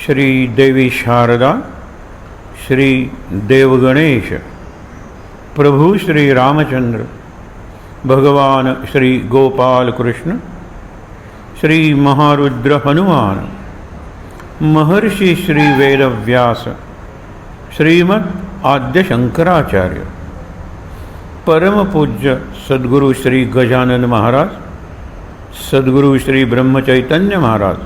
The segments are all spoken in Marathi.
श्री देवी शारदा, श्री देवगणेश, प्रभु श्री रामचंद्र, भगवान श्री गोपाल कृष्ण, श्री महारुद्र हनुमान, महर्षि श्री वेदव्यास, श्रीमद् आद्य शंकराचार्य, परम पूज्य सद्गुरु श्री गजानन महाराज, सद्गुरु श्री ब्रह्मचैतन्य महाराज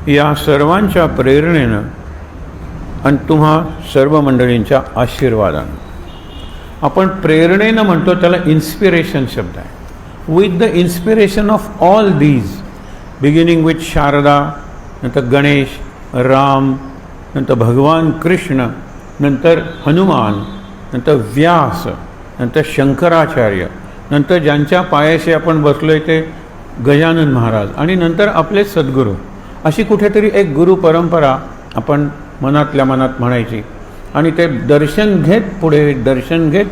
या सर्वांच्या प्रेरणेनं आणि तुम्हा सर्व मंडळींच्या आशीर्वादानं, आपण प्रेरणेनं म्हणतो त्याला इन्स्पिरेशन शब्द आहे. With the inspiration of all these, beginning with Sharada, नंतर गणेश, राम, नंतर भगवान कृष्ण, नंतर हनुमान, नंतर व्यास, नंतर शंकराचार्य, नंतर ज्यांच्या पायाशी आपण बसलोय ते गजानन महाराज, आणि नंतर आपले सद्गुरू. अशी कुठेतरी एक गुरु परंपरा आपण मनातल्या मनात म्हणायची. आणि ते दर्शन घेत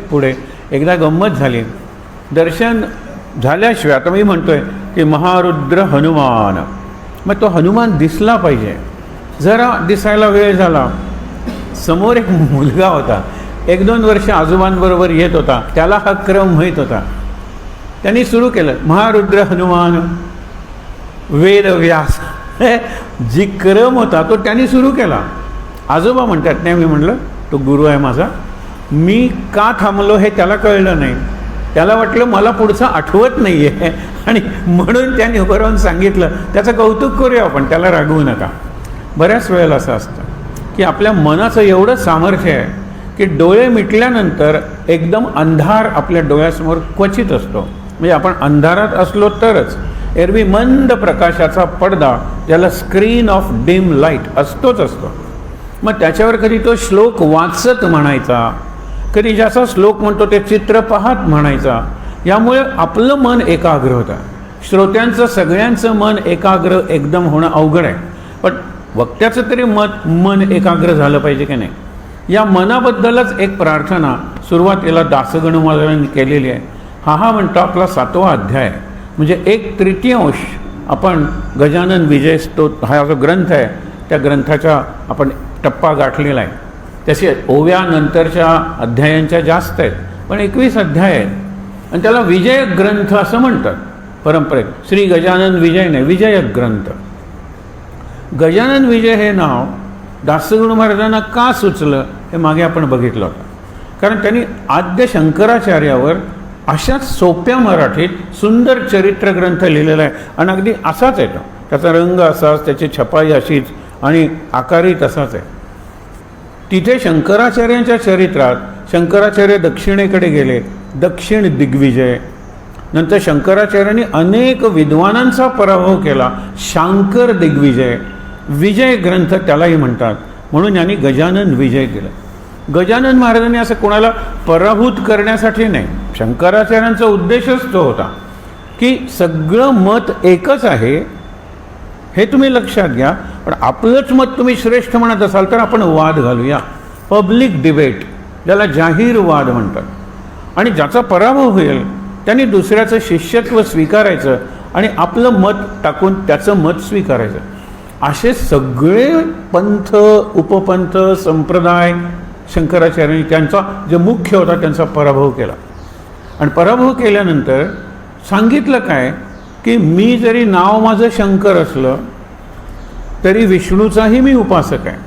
पुढे एकदा गंमत झाली. दर्शन झाल्याशिवाय आता मी म्हणतोय की महारुद्र हनुमान, मग तो हनुमान दिसला पाहिजे. जरा दिसायला वेळ झाला. समोर एक मुलगा होता, 1-2 वर्ष आजोबांबरोबर येत होता, त्याला हा क्रम माहीत होता. त्यांनी सुरू केलं महारुद्र हनुमान वेदव्यास, जी क्रम होता तो त्यांनी सुरू केला. आजोबा म्हणतात, नाही, मी म्हटलं तो गुरु आहे माझा, मी का थांबलो हे त्याला कळलं नाही. त्याला वाटलं मला पुढचं आठवत नाही आहे, आणि म्हणून त्यांनी उभं राहून सांगितलं. त्याचं कौतुक करूया आपण, त्याला रागवू नका. बऱ्याच वेळेला असं असतं की आपल्या मनाचं एवढं सामर्थ्य आहे की डोळे मिटल्यानंतर एकदम अंधार आपल्या डोळ्यासमोर क्वचित असतो. म्हणजे आपण अंधारात असलो तरच. एरवी मंद प्रकाशाचा पडदा, ज्याला स्क्रीन ऑफ डिम लाईट असतोच असतो. मग त्याच्यावर कधी तो श्लोक वाचत म्हणायचा, कधी ज्याचा श्लोक म्हणतो ते चित्र पाहत म्हणायचा. यामुळे आपलं मन एकाग्र होतं. श्रोत्यांचं सगळ्यांचं मन एकाग्र एकदम होणं अवघड आहे, पण वक्त्याचं तरी मन एकाग्र झालं पाहिजे की नाही. या मनाबद्दलच एक प्रार्थना सुरुवातीला दासगणू महाराजांनी केलेली आहे. हा म्हणतो आपला 7वा अध्याय, म्हणजे 1/3 आपण गजानन विजय स्तोत्र हा जो ग्रंथ आहे त्या ग्रंथाचा आपण टप्पा गाठलेला आहे. त्याचे ओव्यानंतरच्या अध्यायांच्या जास्त आहेत, पण 21 अध्याय आहेत, आणि त्याला विजयक ग्रंथ असं म्हणतात परंपरेत. श्री गजानन विजय नाही, विजयक ग्रंथ. गजानन विजय हे नाव दासगणू महाराजांना का सुचलं हे मागे आपण बघितलं होतं. कारण त्यांनी आद्य शंकराचार्यावर अशाच सोप्या मराठीत सुंदर चरित्र ग्रंथ लिहिलेला आहे, आणि अगदी असाच येतो. त्याचा रंग असाच, त्याची छपाई अशीच, आणि आकारही तसाच आहे. तिथे शंकराचार्यांच्या चरित्रात शंकराचार्य दक्षिणेकडे गेले, दक्षिण दिग्विजय. नंतर शंकराचार्यांनी अनेक विद्वानांचा पराभव केला, शांकर दिग्विजय. विजय ग्रंथ त्यालाही म्हणतात, म्हणून यांनी गजानन विजय केलं. गजानन महाराजांनी असं कोणाला पराभूत करण्यासाठी नाही, शंकराचार्यांचा उद्देशच तो होता की सगळं मत एकच आहे हे तुम्ही लक्षात घ्या, पण आपलंच मत तुम्ही श्रेष्ठ म्हणत असाल तर आपण वाद घालूया. पब्लिक डिबेट, ज्याला जाहीर वाद म्हणतात. आणि ज्याचा पराभव होईल त्यांनी दुसऱ्याचं शिष्यत्व स्वीकारायचं आणि आपलं मत टाकून त्याचं मत स्वीकारायचं. असे सगळे पंथ, उपपंथ, संप्रदाय शंकराचार्यांनी त्यांचा जे मुख्य होता त्यांचा पराभव केला. आणि पराभव केल्यानंतर सांगितलं काय की मी जरी नाव माझं शंकर असलं तरी विष्णूचाही मी उपासक आहे,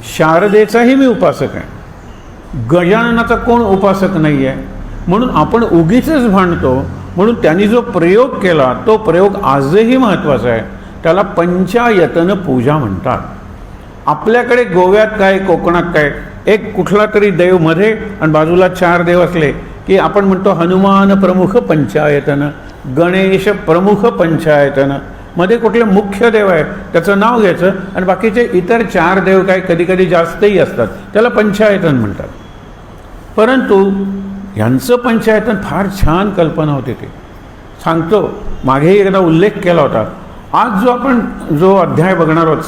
शारदेचाही मी उपासक आहे, गजाननाचा कोण उपासक नाही आहे. म्हणून आपण उगीचच भांडतो. म्हणून त्यांनी जो प्रयोग केला तो प्रयोग आजही महत्त्वाचा आहे. त्याला पंचायतन पूजा म्हणतात. आपल्याकडे गोव्यात काय, कोकणात काय, एक कुठला तरी देव मध्ये आणि बाजूला 4 देव असले की आपण म्हणतो हनुमान प्रमुख पंचायतन, गणेश प्रमुख पंचायतन. मध्ये कुठले मुख्य देव आहे त्याचं नाव घ्यायचं, आणि बाकीचे इतर 4 देव काय कधी कधी जास्तही असतात, त्याला पंचायतन म्हणतात. परंतु यांचं पंचायतन फार छान कल्पना होती ती. सांगतो, मागेही एकदा उल्लेख केला होता. आज जो अध्याय बघणार आहोत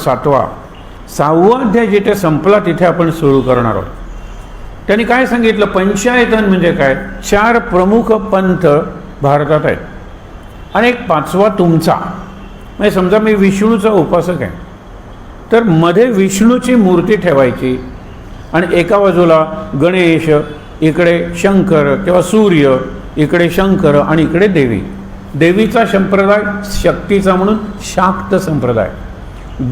6वा अध्याय जिथे संपला तिथे आपण सुरू करणार आहोत. त्यांनी काय सांगितलं, पंचायतन म्हणजे काय, 4 प्रमुख पंथ भारतात आहेत आणि एक 5वा तुमचा. म्हणजे समजा मी विष्णूचा उपासक आहे, तर मध्ये विष्णूची मूर्ती ठेवायची आणि एका बाजूला गणेश, इकडे शंकर किंवा सूर्य, इकडे शंकर आणि इकडे देवी. देवीचा संप्रदाय शक्तीचा म्हणून शाक्त संप्रदाय,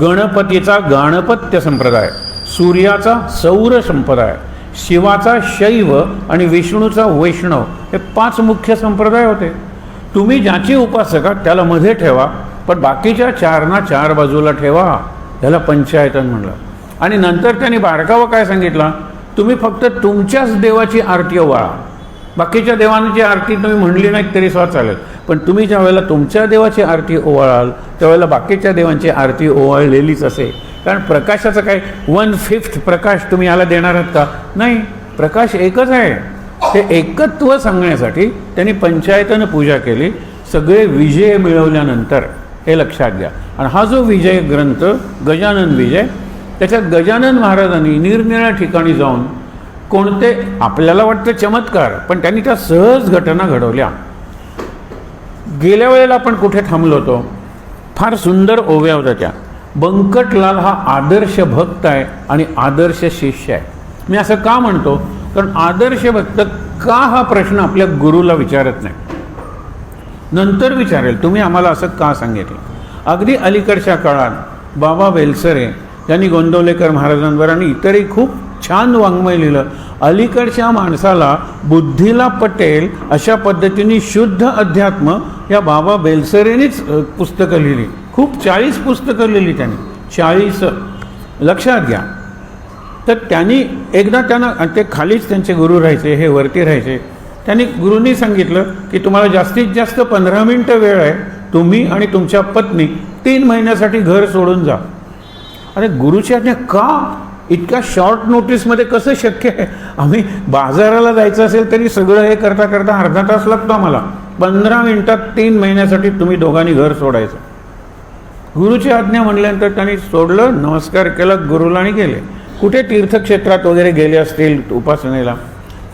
गणपतीचा गाणपत्य संप्रदाय, सूर्याचा सौर संप्रदाय, शिवाचा शैव आणि विष्णूचा वैष्णव, हे 5 मुख्य संप्रदाय होते. तुम्ही ज्याची उपासका त्याला मध्ये ठेवा, पण बाकीच्या 4ना 4 बाजूला ठेवा. त्याला पंचायतन म्हणलं. आणि नंतर त्यांनी बारकावं काय सांगितलं, तुम्ही फक्त तुमच्याच देवाची आरती ओवाळा. बाकीच्या देवांची आरती तुम्ही म्हणली नाही तरी सुद्धा चालेल, पण तुम्ही ज्या वेळेला तुमच्या देवाची आरती ओवाळाल त्यावेळेला बाकीच्या देवांची आरती ओवाळलेलीच असेल. कारण प्रकाशाचं काय 1/5 प्रकाश तुम्ही याला देणार आहात का? नाही, प्रकाश एकच आहे. ते एकत्व सांगण्यासाठी त्यांनी पंचायतन पूजा केली. सगळे विजय मिळवल्यानंतर हे लक्षात घ्या. आणि हा जो विजय ग्रंथ गजानन विजय, त्याच्यात गजानन महाराजांनी निरनिराळ्या ठिकाणी जाऊन कोणते आपल्याला वाटतं चमत्कार, पण त्यांनी त्या सहज घटना घडवल्या. गेल्या वेळेला आपण कुठे थांबलो होतो, फार सुंदर ओव्या होत्या त्या. बंकटलाल हा आदर्श भक्त आहे आणि आदर्श शिष्य आहे. मी असं का म्हणतो, कारण आदर्श भक्त का हा प्रश्न आपल्या गुरुला विचारत नाही, नंतर विचारेल तुम्ही आम्हाला असं का सांगितलं. अगदी अलीकडच्या काळात बाबा बेलसरे यांनी गोंदवलेकर महाराजांवर आणि इतरही खूप छान वाङ्मय लिहिलं. अलीकडच्या माणसाला बुद्धीला पटेल अशा पद्धतीने शुद्ध अध्यात्म या बाबा बेलसरेनेच पुस्तकं लिहिली. खूप 40 पुस्तकं लिहिली त्यांनी, 40 लक्षात घ्या. तर त्यांनी एकदा त्यांना, ते खालीच त्यांचे गुरु राहायचे, हे वरती राहायचे. त्यांनी गुरूंनी सांगितलं की तुम्हाला जास्तीत जास्त 15 मिनिटं वेळ आहे, तुम्ही आणि तुमच्या पत्नी 3 महिन्यासाठी घर सोडून जा. अरे गुरुची आज्ञा का? इतक्या शॉर्ट नोटीसमध्ये कसं शक्य आहे? आम्ही बाजाराला जायचं असेल तरी सगळं हे करता करता अर्धा तास लागतो आम्हाला. 15 मिनिटात 3 महिन्यासाठी तुम्ही दोघांनी घर सोडायचं. गुरुची आज्ञा म्हणल्यानंतर त्यांनी सोडलं, नमस्कार केला गुरुला आणि गेले. कुठे तीर्थक्षेत्रात वगैरे गेले असतील उपासनेला.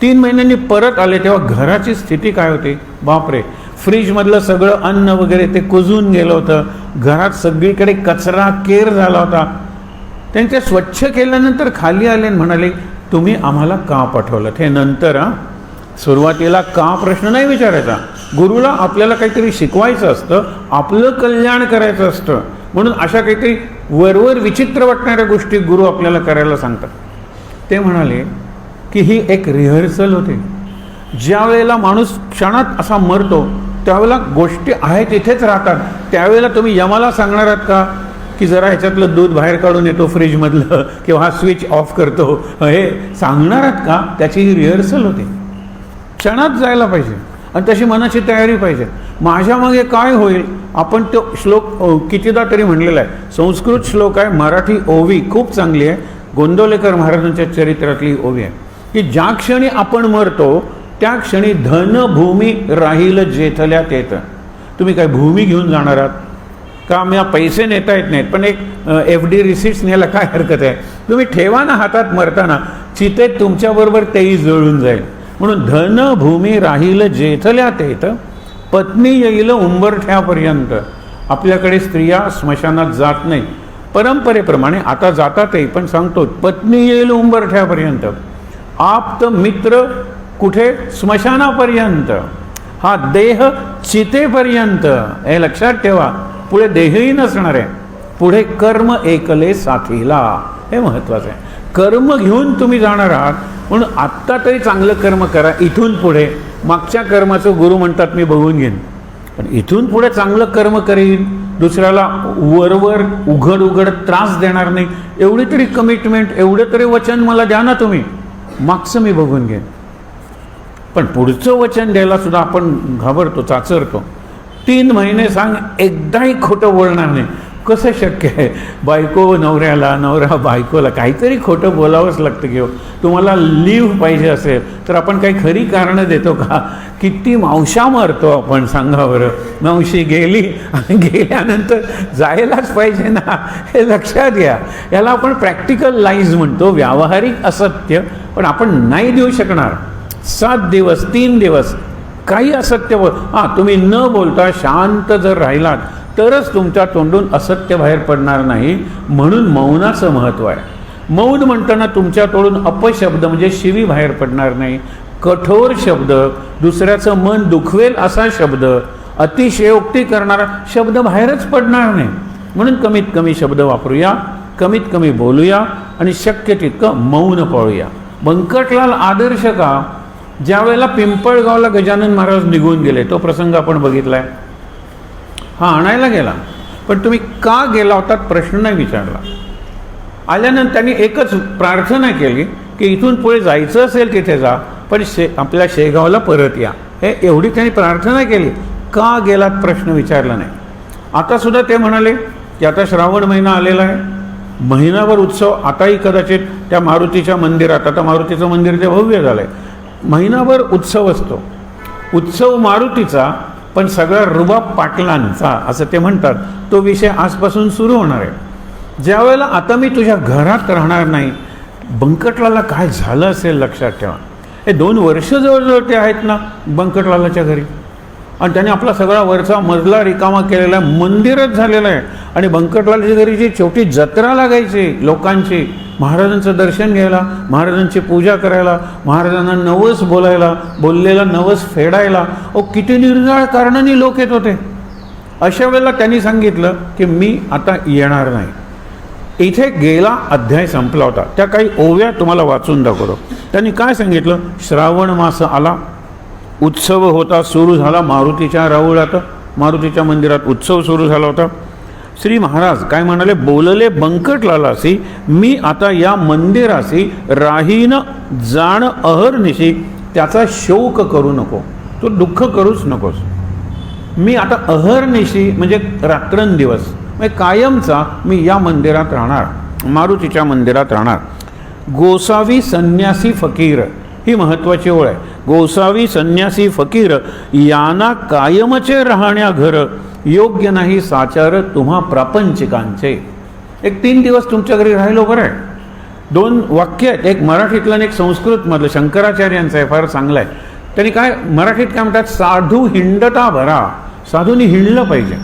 3 महिन्यांनी परत आले तेव्हा घराची स्थिती काय होती, बापरे. फ्रीजमधलं सगळं अन्न वगैरे ते कुजून गेलं होतं. घरात सगळीकडे कचरा केर झाला होता. त्यांनी ते स्वच्छ केल्यानंतर खाली आले आणि म्हणाले, तुम्ही आम्हाला का पाठवलं? हे नंतर सुरुवातीला का प्रश्न नाही विचारायचा. गुरुला आपल्याला काहीतरी शिकवायचं असतं, आपलं कल्याण करायचं असतं. म्हणून अशा काहीतरी वरवर विचित्र वाटणाऱ्या गोष्टी गुरु आपल्याला करायला सांगतात. ते म्हणाले की ही एक रिहर्सल होते. ज्या वेळेला माणूस क्षणात असा मरतो त्यावेळेला गोष्टी आहेत तिथेच राहतात. त्यावेळेला तुम्ही यमाला सांगणार आहात का की जरा ह्याच्यातलं दूध बाहेर काढून येतो फ्रीजमधलं किंवा हा स्विच ऑफ करतो, हे सांगणार आहात का? त्याची ही रिहर्सल होती. क्षणात जायला पाहिजे आणि तशी मनाची तयारी पाहिजे. माझ्या मागे काय होईल, आपण तो श्लोक कितीदा तरी म्हणलेला आहे. संस्कृत श्लोक आहे, मराठी ओवी खूप चांगली आहे. गोंदवलेकर महाराजांच्या चरित्रातली ओवी आहे की ज्या क्षणी आपण मरतो त्या क्षणी धन भूमी राहील जेथल्या तेथ. तुम्ही काय भूमी घेऊन जाणार आहात का? मी पैसे नेता येत नाहीत, पण एक FD रिसिट्स न्यायला काय हरकत आहे? तुम्ही ठेवा ना हातात मरताना, चितेत तुमच्याबरोबर तेही जळून जाईल. म्हणून धन भूमी राहील जेथल्या तेथ, पत्नी येईल उंबरठ्यापर्यंत. आपल्याकडे स्त्रिया स्मशानात जात नाही परंपरेप्रमाणे, आता जातातही, पण सांगतो पत्नी येईल उंबरठ्यापर्यंत, आप्त मित्र कुठे? स्मशानापर्यंत, हा देह चितेपर्यंत. हे लक्षात ठेवा. पुढे देहही नसणार आहे, पुढे कर्म एकले साथीला. हे महत्त्वाचं आहे. कर्म घेऊन तुम्ही जाणार आहात, म्हणून आत्ता तरी चांगलं कर्म करा. इथून पुढे मागच्या कर्माचं गुरु म्हणतात मी बघून घेईन, पण इथून पुढे चांगलं कर्म करीन, दुसऱ्याला वरवर उघड उघड त्रास देणार नाही, एवढी तरी कमिटमेंट, एवढं तरी वचन मला द्या ना तुम्ही, मागचं मी बघून घेईन. पण पुढचं वचन द्यायला सुद्धा आपण घाबरतो, चाचरतो. 3 महिने सांग, एकदाही खोटं बोलणार नाही. कसं शक्य आहे? बायको नवऱ्याला, नवरा बायकोला काहीतरी खोटं बोलावंच लागतं की हो. तुम्हाला लीव्ह पाहिजे असेल तर आपण काही खरी कारणं देतो का? किती मावशा मारतो आपण, सांगा बरं. मावशी गेली आणि गेल्यानंतर जायलाच पाहिजे ना, हे लक्षात घ्या. याला आपण प्रॅक्टिकल लाईज म्हणतो, व्यावहारिक असत्य. पण आपण नाही देऊ शकणार. 7 दिवस 3 दिवस काही असत्य तुम्ही न बोलता शांत जर राहिलात तरच तुमच्या तोंडून असत्य बाहेर पडणार नाही. म्हणून मौनाचं महत्त्व आहे. मौन म्हणताना तुमच्या तोंडून अपशब्द म्हणजे शिवी बाहेर पडणार नाही. कठोर शब्द, दुसऱ्याचं मन दुखवेल असा शब्द, अतिशयोक्ती करणारा शब्द बाहेरच पडणार नाही. म्हणून कमीत कमी शब्द वापरूया, कमीत कमी बोलूया आणि शक्य तितकं मौन पाळूया. बंकटलाल आदर्श का? ज्या वेळेला पिंपळगावला गजानन महाराज निघून गेले तो प्रसंग आपण बघितलाय. आणायला गेला, पण तुम्ही का गेला होतात प्रश्न नाही विचारला. आल्यानंतर त्यांनी एकच प्रार्थना केली की इथून पुढे जायचं असेल तिथे जा, पण आपल्या शेगावला परत या. हे एवढी त्यांनी प्रार्थना केली. का गेलात प्रश्न विचारला नाही. आता सुद्धा ते म्हणाले की आता श्रावण महिना आलेला आहे, महिनाभर उत्सव. आताही कदाचित त्या मारुतीच्या मंदिरात, आता मारुतीचं मंदिर ते भव्य झालं आहे, महिनाभर उत्सव असतो. उत्सव मारुतीचा पण सगळा रुबाब पाटलांचा असं ते म्हणतात. तो विषय आजपासून सुरू होणार आहे. ज्या वेळेला आता मी तुझ्या घरात राहणार नाही, बंकटलाला काय झालं असेल लक्षात ठेवा. हे 2 वर्ष जवळजवळ ते आहेत ना बंकटलालाच्या घरी, आणि त्याने आपला सगळा वरचा मजला रिकामा केलेला आहे, मंदिरच झालेलं आहे. आणि बंकटलालाच्या घरी जी छोटी जत्रा लागायची लोकांची, महाराजांचं दर्शन घ्यायला, महाराजांची पूजा करायला, महाराजांना नवस बोलायला, बोललेला नवस फेडायला, किती निर्जाळ कारणाने लोक येत होते. अशा वेळेला त्यांनी सांगितलं की मी आता येणार नाही. इथे गेला अध्याय संपला होता. त्या काही ओव्या तुम्हाला वाचून दाखवतो. त्यांनी काय सांगितलं? श्रावण मास आला, उत्सव होता, सुरू झाला मारुतीच्या राऊळात, मारुतीच्या मंदिरात उत्सव सुरू झाला होता. श्री महाराज काय म्हणाले? बोलले बंकटलालासी, मी आता या मंदिराशी राहीन जाण अहर्निशी, त्याचा शोक करू नको, तो दुःख करूच नकोस. मी आता अहर्निशी म्हणजे रात्रंदिवस, म्हणजे कायमचा मी या मंदिरात राहणार, मारुतीच्या मंदिरात राहणार. गोसावी संन्यासी फकीर, ही महत्त्वाची ओळ आहे. गोसावी संन्यासी फकीर याना कायमचे राहण्या घर, योग्य नाही साचार तुम्हा प्रापंचिकांचे. एक 3 दिवस तुमच्या घरी राहिलो बरं आहे. 2 वाक्य आहेत, एक मराठीतलं आणि एक संस्कृतमधलं, शंकराचार्यांचं आहे, फार चांगलं आहे. त्यांनी काय मराठीत काय म्हणतात? साधू हिंडता भरा, साधूंनी हिंडलं पाहिजे.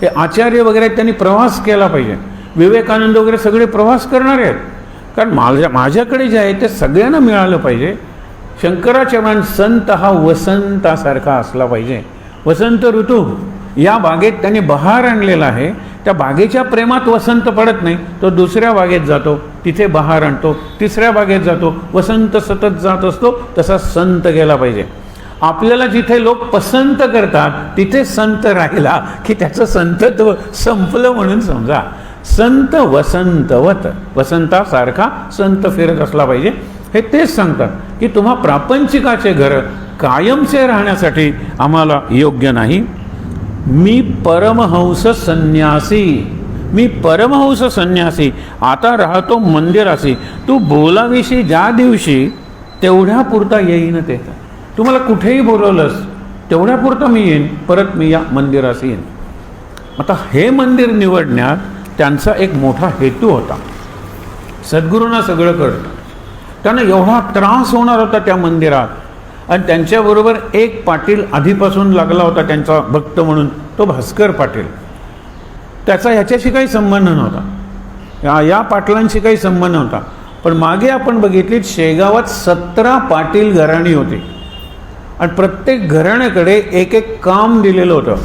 हे आचार्य वगैरे त्यांनी प्रवास केला पाहिजे. विवेकानंद वगैरे सगळे प्रवास करणारे आहेत, कारण माझ्याकडे जे आहे ते सगळ्यांना मिळालं पाहिजे. शंकराचार्य संत हा वसंतासारखा असला पाहिजे. वसंत ऋतू, या बागेत त्यांनी बहार आणलेला आहे. त्या बागेच्या प्रेमात वसंत पडत नाही, तो दुसऱ्या बागेत जातो, तिथे बहार आणतो, तिसऱ्या बागेत जातो, वसंत सतत जात असतो. तसा संत गेला पाहिजे. आपल्याला जिथे लोक पसंत करतात तिथे संत राहिला की त्याचं संतत्व संपलं म्हणून समजा. संत वसंतवत, वसंतासारखा संत फिरत असला पाहिजे. हे तेच सांगतात की तुम्हा प्रापंचिकाचे घर कायमचे राहण्यासाठी आम्हाला योग्य नाही. मी परमहंस संन्यासी, मी परमहंस संन्यासी, आता राहतो मंदिराशी. तू बोलाविषयी ज्या दिवशी तेवढ्या पुरता येईन ते, तुम्हाला कुठेही बोलवलंस तेवढ्या पुरतं मी येईन, परत मी या मंदिराशी येईन. आता हे मंदिर निवडण्यात त्यांचा एक मोठा हेतू होता. सद्गुरूंना सगळं कळतं, त्यांना एवढा त्रास होणार होता त्या मंदिरात. आणि त्यांच्याबरोबर एक पाटील आधीपासून लागला होता त्यांचा भक्त म्हणून, तो भास्कर पाटील. त्याचा ह्याच्याशी काही संबंध नव्हता, या पाटलांशी काही संबंध नव्हता. पण मागे आपण बघितलीत शेगावात 17 पाटील घराणी होती आणि प्रत्येक घराण्याकडे एक एक काम दिलेलं होतं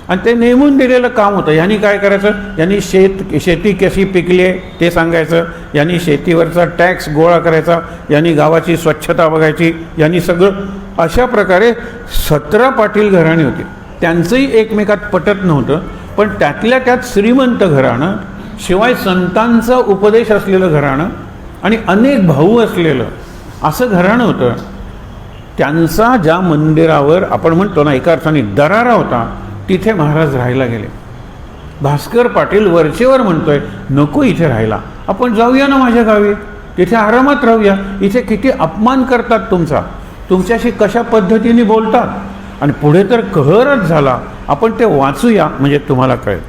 आणि ते नेमून दिलेलं काम होतं. यांनी काय करायचं? यांनी शेती कशी पिकली आहे ते सांगायचं, यांनी शेतीवरचा टॅक्स गोळा करायचा, यांनी गावाची स्वच्छता बघायची, यांनी सगळं. अशा प्रकारे 17 पाटील घराणी होती. त्यांचंही एकमेकात पटत नव्हतं, पण त्यातल्या त्यात श्रीमंत घराणं, शिवाय संतांचा उपदेश असलेलं घराणं आणि अनेक भाऊ असलेलं असं घराणं होतं. त्यांचा ज्या मंदिरावर आपण म्हणतो ना एका अर्थाने दरारा होता, तिथे महाराज राहायला गेले. भास्कर पाटील वरचेवर म्हणतोय नको इथे राहायला, आपण जाऊया ना माझ्या गावी, तिथे आरामात राहूया, इथे किती अपमान करतात तुमचा, तुमच्याशी कशा पद्धतीने बोलतात, आणि पुढे तर कहरच झाला. आपण ते वाचूया म्हणजे तुम्हाला कळेल.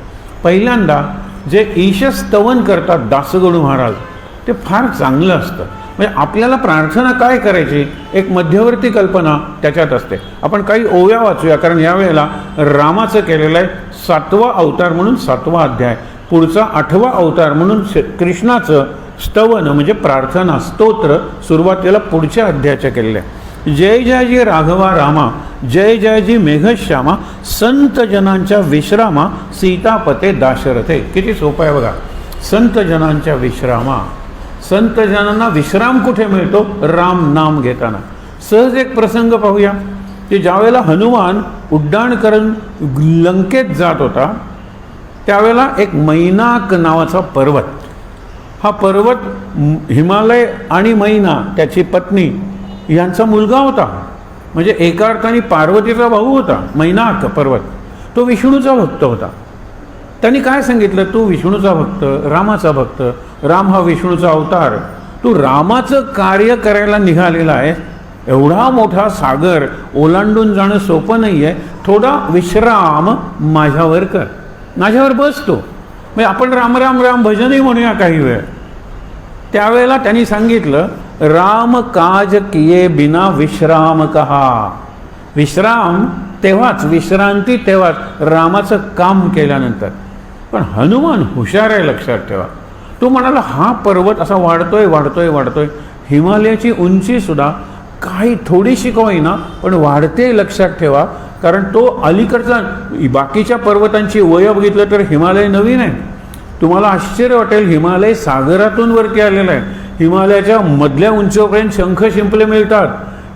पहिल्यांदा जे ईशस्तवन करतात दासगणू महाराज, ते फार चांगलं असतं. म्हणजे आपल्याला प्रार्थना काय करायची, एक मध्यवर्ती कल्पना त्याच्यात असते. आपण काही ओव्या वाचूया, कारण यावेळेला रामाचं केलेलं आहे 7वा अवतार म्हणून 7वा अध्याय, पुढचा 8वा अवतार म्हणून कृष्णाचं स्तवन म्हणजे प्रार्थना स्तोत्र सुरुवातीला पुढच्या अध्यायाच्या केलेलं आहे. जय जयजी राघवा रामा, जय जयजी मेघश्यामा, संत जनांच्या विश्रामा, सीतापते दाशरथे. किती सोपं आहे बघा. संत जनांच्या विश्रामा, संत जनांना विश्राम कुठे मिळतो, राम नाम घेताना. सहज एक प्रसंग पाहूया की ज्यावेळेला हनुमान उड्डाण करून लंकेत जात होता, त्यावेळेला एक मैनाक नावाचा पर्वत, हा पर्वत हिमालय आणि मैना त्याची पत्नी यांचा मुलगा होता. म्हणजे एका अर्थाने पार्वतीचा भाऊ होता मैनाक पर्वत. तो विष्णूचा भक्त होता. त्यांनी काय सांगितलं, तू विष्णूचा भक्त, रामाचा भक्त, राम हा विष्णूचा अवतार, तू रामाचं कार्य करायला निघालेला आहे, एवढा मोठा सागर ओलांडून जाणं सोपं नाही आहे, थोडा विश्राम माझ्यावर कर, माझ्यावर बसतो. म्हणजे आपण राम राम राम भजनही म्हणूया काही वेळ. त्यावेळेला त्यांनी सांगितलं राम काज किये बिना विश्राम कहा. विश्राम तेव्हाच, विश्रांती तेव्हाच रामाचं काम केल्यानंतर. पण हनुमान हुशार आहे, लक्षात ठेवा. तो म्हणाला हा पर्वत असा वाढतोय वाढतोय वाढतोय, हिमालयाची उंची सुद्धा काही थोडीशी का होईना पण वाढते, लक्षात ठेवा. कारण तो अलीकडचा, बाकीच्या पर्वतांची वय बघितलं तर हिमालय नवीन आहे. तुम्हाला आश्चर्य वाटेल, हिमालय सागरातून वरती आलेला आहे. हिमालयाच्या मधल्या उंचीपर्यंत शंख शिंपले मिळतात,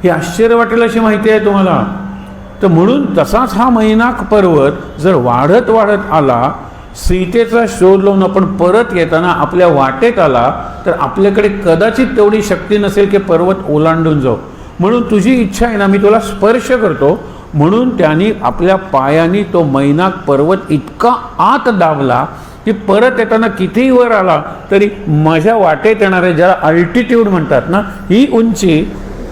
हे आश्चर्य वाटेल अशी माहिती आहे तुम्हाला. तर म्हणून तसाच हा मैनाक पर्वत जर वाढत वाढत आला, सीतेचा शोध लावून आपण परत येताना आपल्या वाटेत आला, तर आपल्याकडे कदाचित तेवढी शक्ती नसेल की पर्वत ओलांडून जाऊ. म्हणून तुझी इच्छा आहे ना, मी तुला स्पर्श करतो. म्हणून त्यांनी आपल्या पायाने तो मैनाक पर्वत इतका आत दाबला की परत येताना कितीही वर आला तरी माझ्या वाटेत येणारे, ज्याला अल्टिट्यूड म्हणतात ना, ही उंची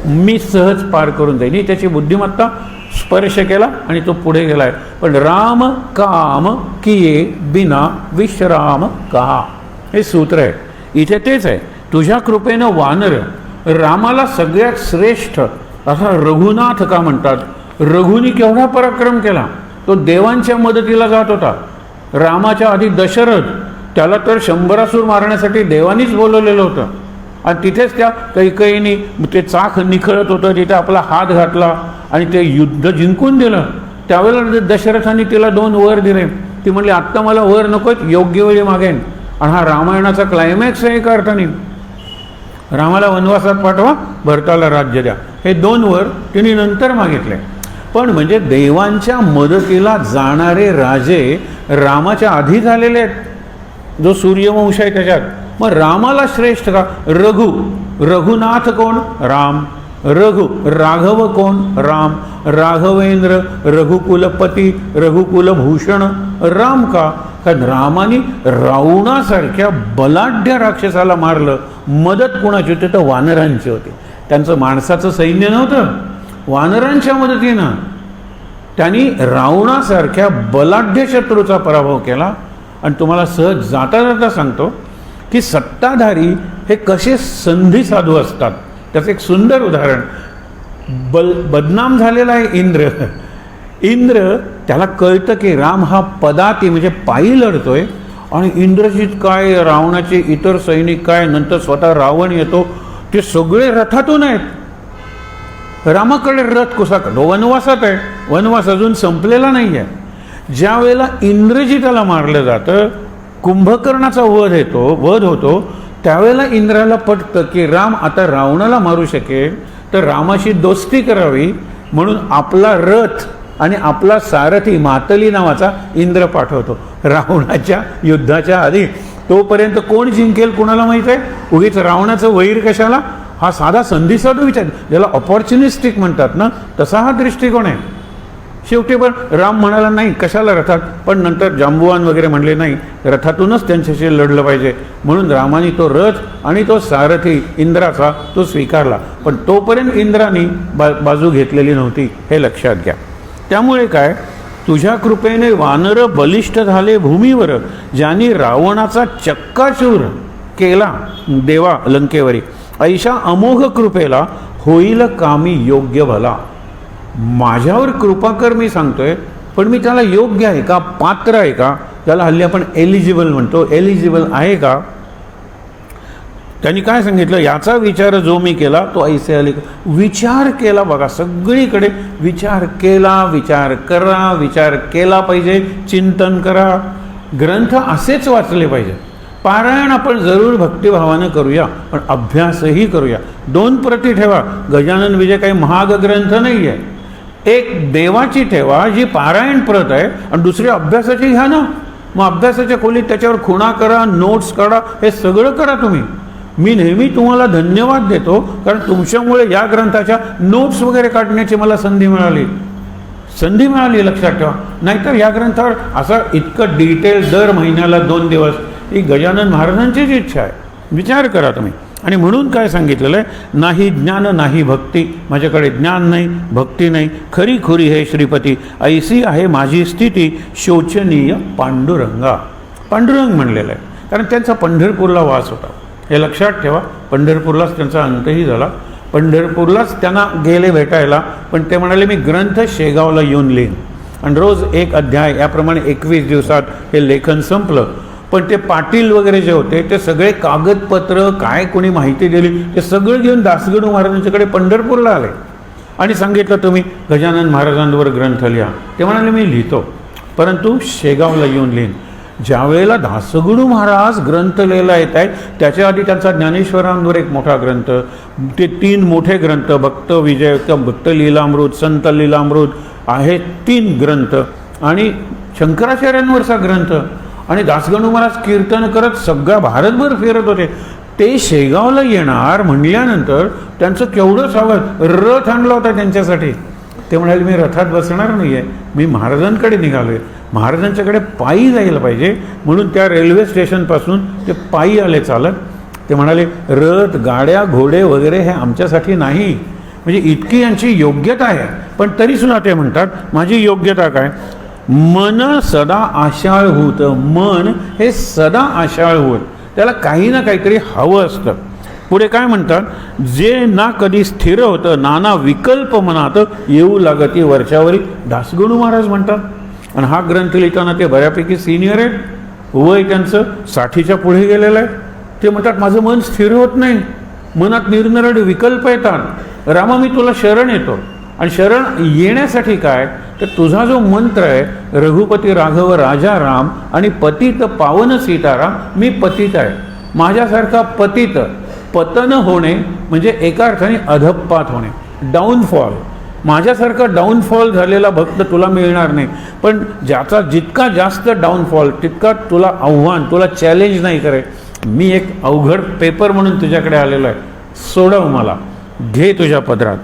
मी सहज पार करून जाईन. ही त्याची बुद्धिमत्ता. स्पर्श केला आणि तो पुढे गेलाय. पण राम काम किये बिना विश्राम कहा, हे सूत्र आहे इथे. तेच आहे, तुझ्या कृपेनं वानर रामाला सगळ्यात श्रेष्ठ असा रघुनाथ का म्हणतात. रघुनी केवढा पराक्रम केला, तो देवांच्या मदतीला जात होता. रामाच्या आधी दशरथ, त्याला तर 100 मारण्यासाठी देवानीच बोलवलेलं होतं. आणि तिथेच त्या कैकेयीने ते चाक निखळत होतं, तिथे आपला हात घातला आणि ते युद्ध जिंकून दिलं. त्यावेळेला दशरथांनी तिला 2 वर दिले. ती म्हणली आत्ता मला वर नकोच, योग्य वेळी मागेन. आणि हा रामायणाचा क्लायमॅक्स आहे एका अर्थाने. रामाला वनवासात पाठवा, भरताला राज्य द्या, हे 2 वर तिने नंतर मागितले. पण म्हणजे देवांच्या मदतीला जाणारे राजे रामाच्या आधी झालेले आहेत, जो सूर्यवंश आहे त्याच्यात. मग रामाला श्रेष्ठ का, रघु, रघुनाथ कोण, राम. रघु, राघव कोण, राम. राघवेंद्र, रघुकुलपती, रघुकुलभूषण, राम का. कारण रामाने रावणासारख्या बलाढ्य राक्षसाला मारलं. मदत कोणाची होती, तर वानरांची होती. त्यांचं माणसाचं सैन्य नव्हतं, वानरांच्या मदतीनं त्यांनी रावणासारख्या बलाढ्य शत्रूचा पराभव केला. आणि तुम्हाला सहज जाता जाता सांगतो की सत्ताधारी हे कसे संधी साधू असतात. त्याचं एक सुंदर उदाहरण. बदनाम झालेला आहे इंद्र. इंद्र त्याला कळतं की राम हा पदाती म्हणजे पायी लढतोय, आणि इंद्रजित काय, रावणाचे इतर सैनिक काय, नंतर स्वतः रावण येतो, ते सगळे रथातून आहेत. रामाकडे रथ कसा काढतो, वनवासात आहे, वनवास अजून संपलेला नाही आहे. ज्या वेळेला इंद्रजिताला मारलं जातं, कुंभकर्णाचा वध होतो, त्यावेळेला इंद्राला पटतं की राम आता रावणाला मारू शकेल, तर रामाशी दोस्ती करावी. म्हणून आपला रथ आणि आपला सारथी मातली नावाचा इंद्र पाठवतो रावणाच्या युद्धाच्या आधी. तोपर्यंत कोण जिंकेल कुणाला माहीत आहे. उगीच रावणाचं वैर कशाला. हा साधा संधी साधू विचार, ज्याला ऑपॉर्च्युनिस्टिक म्हणतात ना, तसा हा दृष्टिकोन आहे. शेवटी पण राम म्हणाला नाही कशाला रथात, पण नंतर जांबुवान वगैरे म्हणले नाही रथातूनच त्यांच्याशी लढलं पाहिजे, म्हणून रामाने तो रथ आणि तो सारथी इंद्राचा तो स्वीकारला. पण तोपर्यंत इंद्राने बाजू घेतलेली नव्हती, हे लक्षात घ्या. त्यामुळे काय, तुझ्या कृपेने वानर बलिष्ठ झाले भूमीवर, ज्यांनी रावणाचा चक्काचूर केला देवा लंकेवरी, ऐशा अमोघ कृपेला होईल कामी योग्य भला. माझ्यावर कृपा कर मी सांगतोय, पण मी त्याला योग्य आहे का, पात्र आहे का, त्याला हल्ली आपण एलिजिबल म्हणतो, एलिजिबल आहे का. त्यांनी काय सांगितलं, याचा विचार जो मी केला तो ऐसे आले. विचार केला बघा, सगळीकडे विचार केला, विचार करा, विचार केला पाहिजे, चिंतन करा. ग्रंथ असेच वाचले पाहिजे. पारायण आपण जरूर भक्तिभावानं करूया, पण अभ्यासही करूया. 2 प्रती ठेवा. गजानन विजय काही महाग ग्रंथ नाही आहे. एक देवाची ठेवा जी पारायण प्रत आहे, आणि दुसरी अभ्यासाची घ्या ना. मग अभ्यासाच्या खोलीत त्याच्यावर खुणा करा, नोट्स काढा, हे सगळं करा तुम्ही. मी नेहमी तुम्हाला धन्यवाद देतो, कारण तुमच्यामुळे या ग्रंथाच्या नोट्स वगैरे काढण्याची मला संधी मिळाली, लक्षात ठेवा. नाहीतर या ग्रंथावर असं इतकं डिटेल दर महिन्याला 2 दिवस, ही गजानन महाराजांचीच इच्छा आहे. विचार करा तुम्ही. आणि म्हणून काय सांगितलेलं आहे, नाही ज्ञान नाही भक्ती, माझ्याकडे ज्ञान नाही, भक्ती नाही, खरी खुरी हे श्रीपती, ऐसी आहे माझी स्थिती, शोचनीय पांडुरंगा. पांडुरंग म्हणलेलं आहे, कारण त्यांचा पंढरपूरला वास होता, हे लक्षात ठेवा. पंढरपूरलाच त्यांचा अंतही झाला. पंढरपूरलाच त्यांना गेले भेटायला, पण ते म्हणाले मी ग्रंथ शेगावला येऊन लिहीन, आणि रोज 1 अध्याय, याप्रमाणे 21 दिवसात हे लेखन संपलं. पण ते पाटील वगैरे जे होते ते सगळे कागदपत्र, काय कोणी माहिती दिली, ते सगळं घेऊन दासगणू महाराजांच्याकडे पंढरपूरला आले आणि सांगितलं तुम्ही गजानन महाराजांवर ग्रंथ लिहा. ते म्हणाले मी लिहितो, परंतु शेगावला येऊन लिहीन. ज्यावेळेला दासगणू महाराज ग्रंथ लिहायला येत आहेत, त्याच्या आधी त्यांचा ज्ञानेश्वरांवर एक मोठा ग्रंथ, ते 3 मोठे ग्रंथ, भक्त विजय, भक्त लीलामृत, संत लीलामृत आहे, 3 ग्रंथ, आणि शंकराचार्यांवरचा ग्रंथ. आणि दासगणू महाराज कीर्तन करत सगळ्या भारतभर फिरत होते. ते शेगावला येणार म्हणल्यानंतर त्यांचं केवढं स्वागत, रथ आणला होता त्यांच्यासाठी. ते म्हणाले मी रथात बसणार नाही आहे, मी महाराजांकडे निघालो आहे, महाराजांच्याकडे पायी जायला पाहिजे, म्हणून त्या रेल्वे स्टेशनपासून ते पायी आले चालत. ते म्हणाले रथ, गाड्या, घोडे वगैरे हे आमच्यासाठी नाही. म्हणजे इतकी यांची योग्यता आहे, पण तरीसुद्धा ते म्हणतात माझी योग्यता काय, मन सदा आशाळभूत. मन हे सदा आशाळभूत, त्याला काही ना काहीतरी हवं असतं. पुढे काय म्हणतात, जे ना कधी स्थिर होतं, नाना विकल्प मनात येऊ लागती वरच्यावरी. दासगणू महाराज म्हणतात. आणि हा ग्रंथ लिहिताना ते बऱ्यापैकी सिनियर आहेत, वय त्यांचं 60च्या पुढे गेलेलं आहे. ते म्हणतात माझं मन स्थिर होत नाही, मनात निरनिराळे विकल्प येतात. रामा मी तुला शरण येतो. आणि शरण येण्यासाठी काय, तर तुझा जो मंत्र आहे, रघुपती राघव राजा राम आणि पतित पावन सीताराम, मी पतित आहे. माझ्यासारखा पतित, पतन होणे म्हणजे एका अर्थाने अधप्पात होणे, डाऊनफॉल. माझ्यासारखा डाऊनफॉल झालेला भक्त तुला मिळणार नाही. पण ज्याचा जितका जास्त डाऊनफॉल तितका तुला आव्हान, तुला चॅलेंज नाही करे. मी एक अवघड पेपर म्हणून तुझ्याकडे आलेलो आहे, सोडव मला, घे तुझ्या पदरात.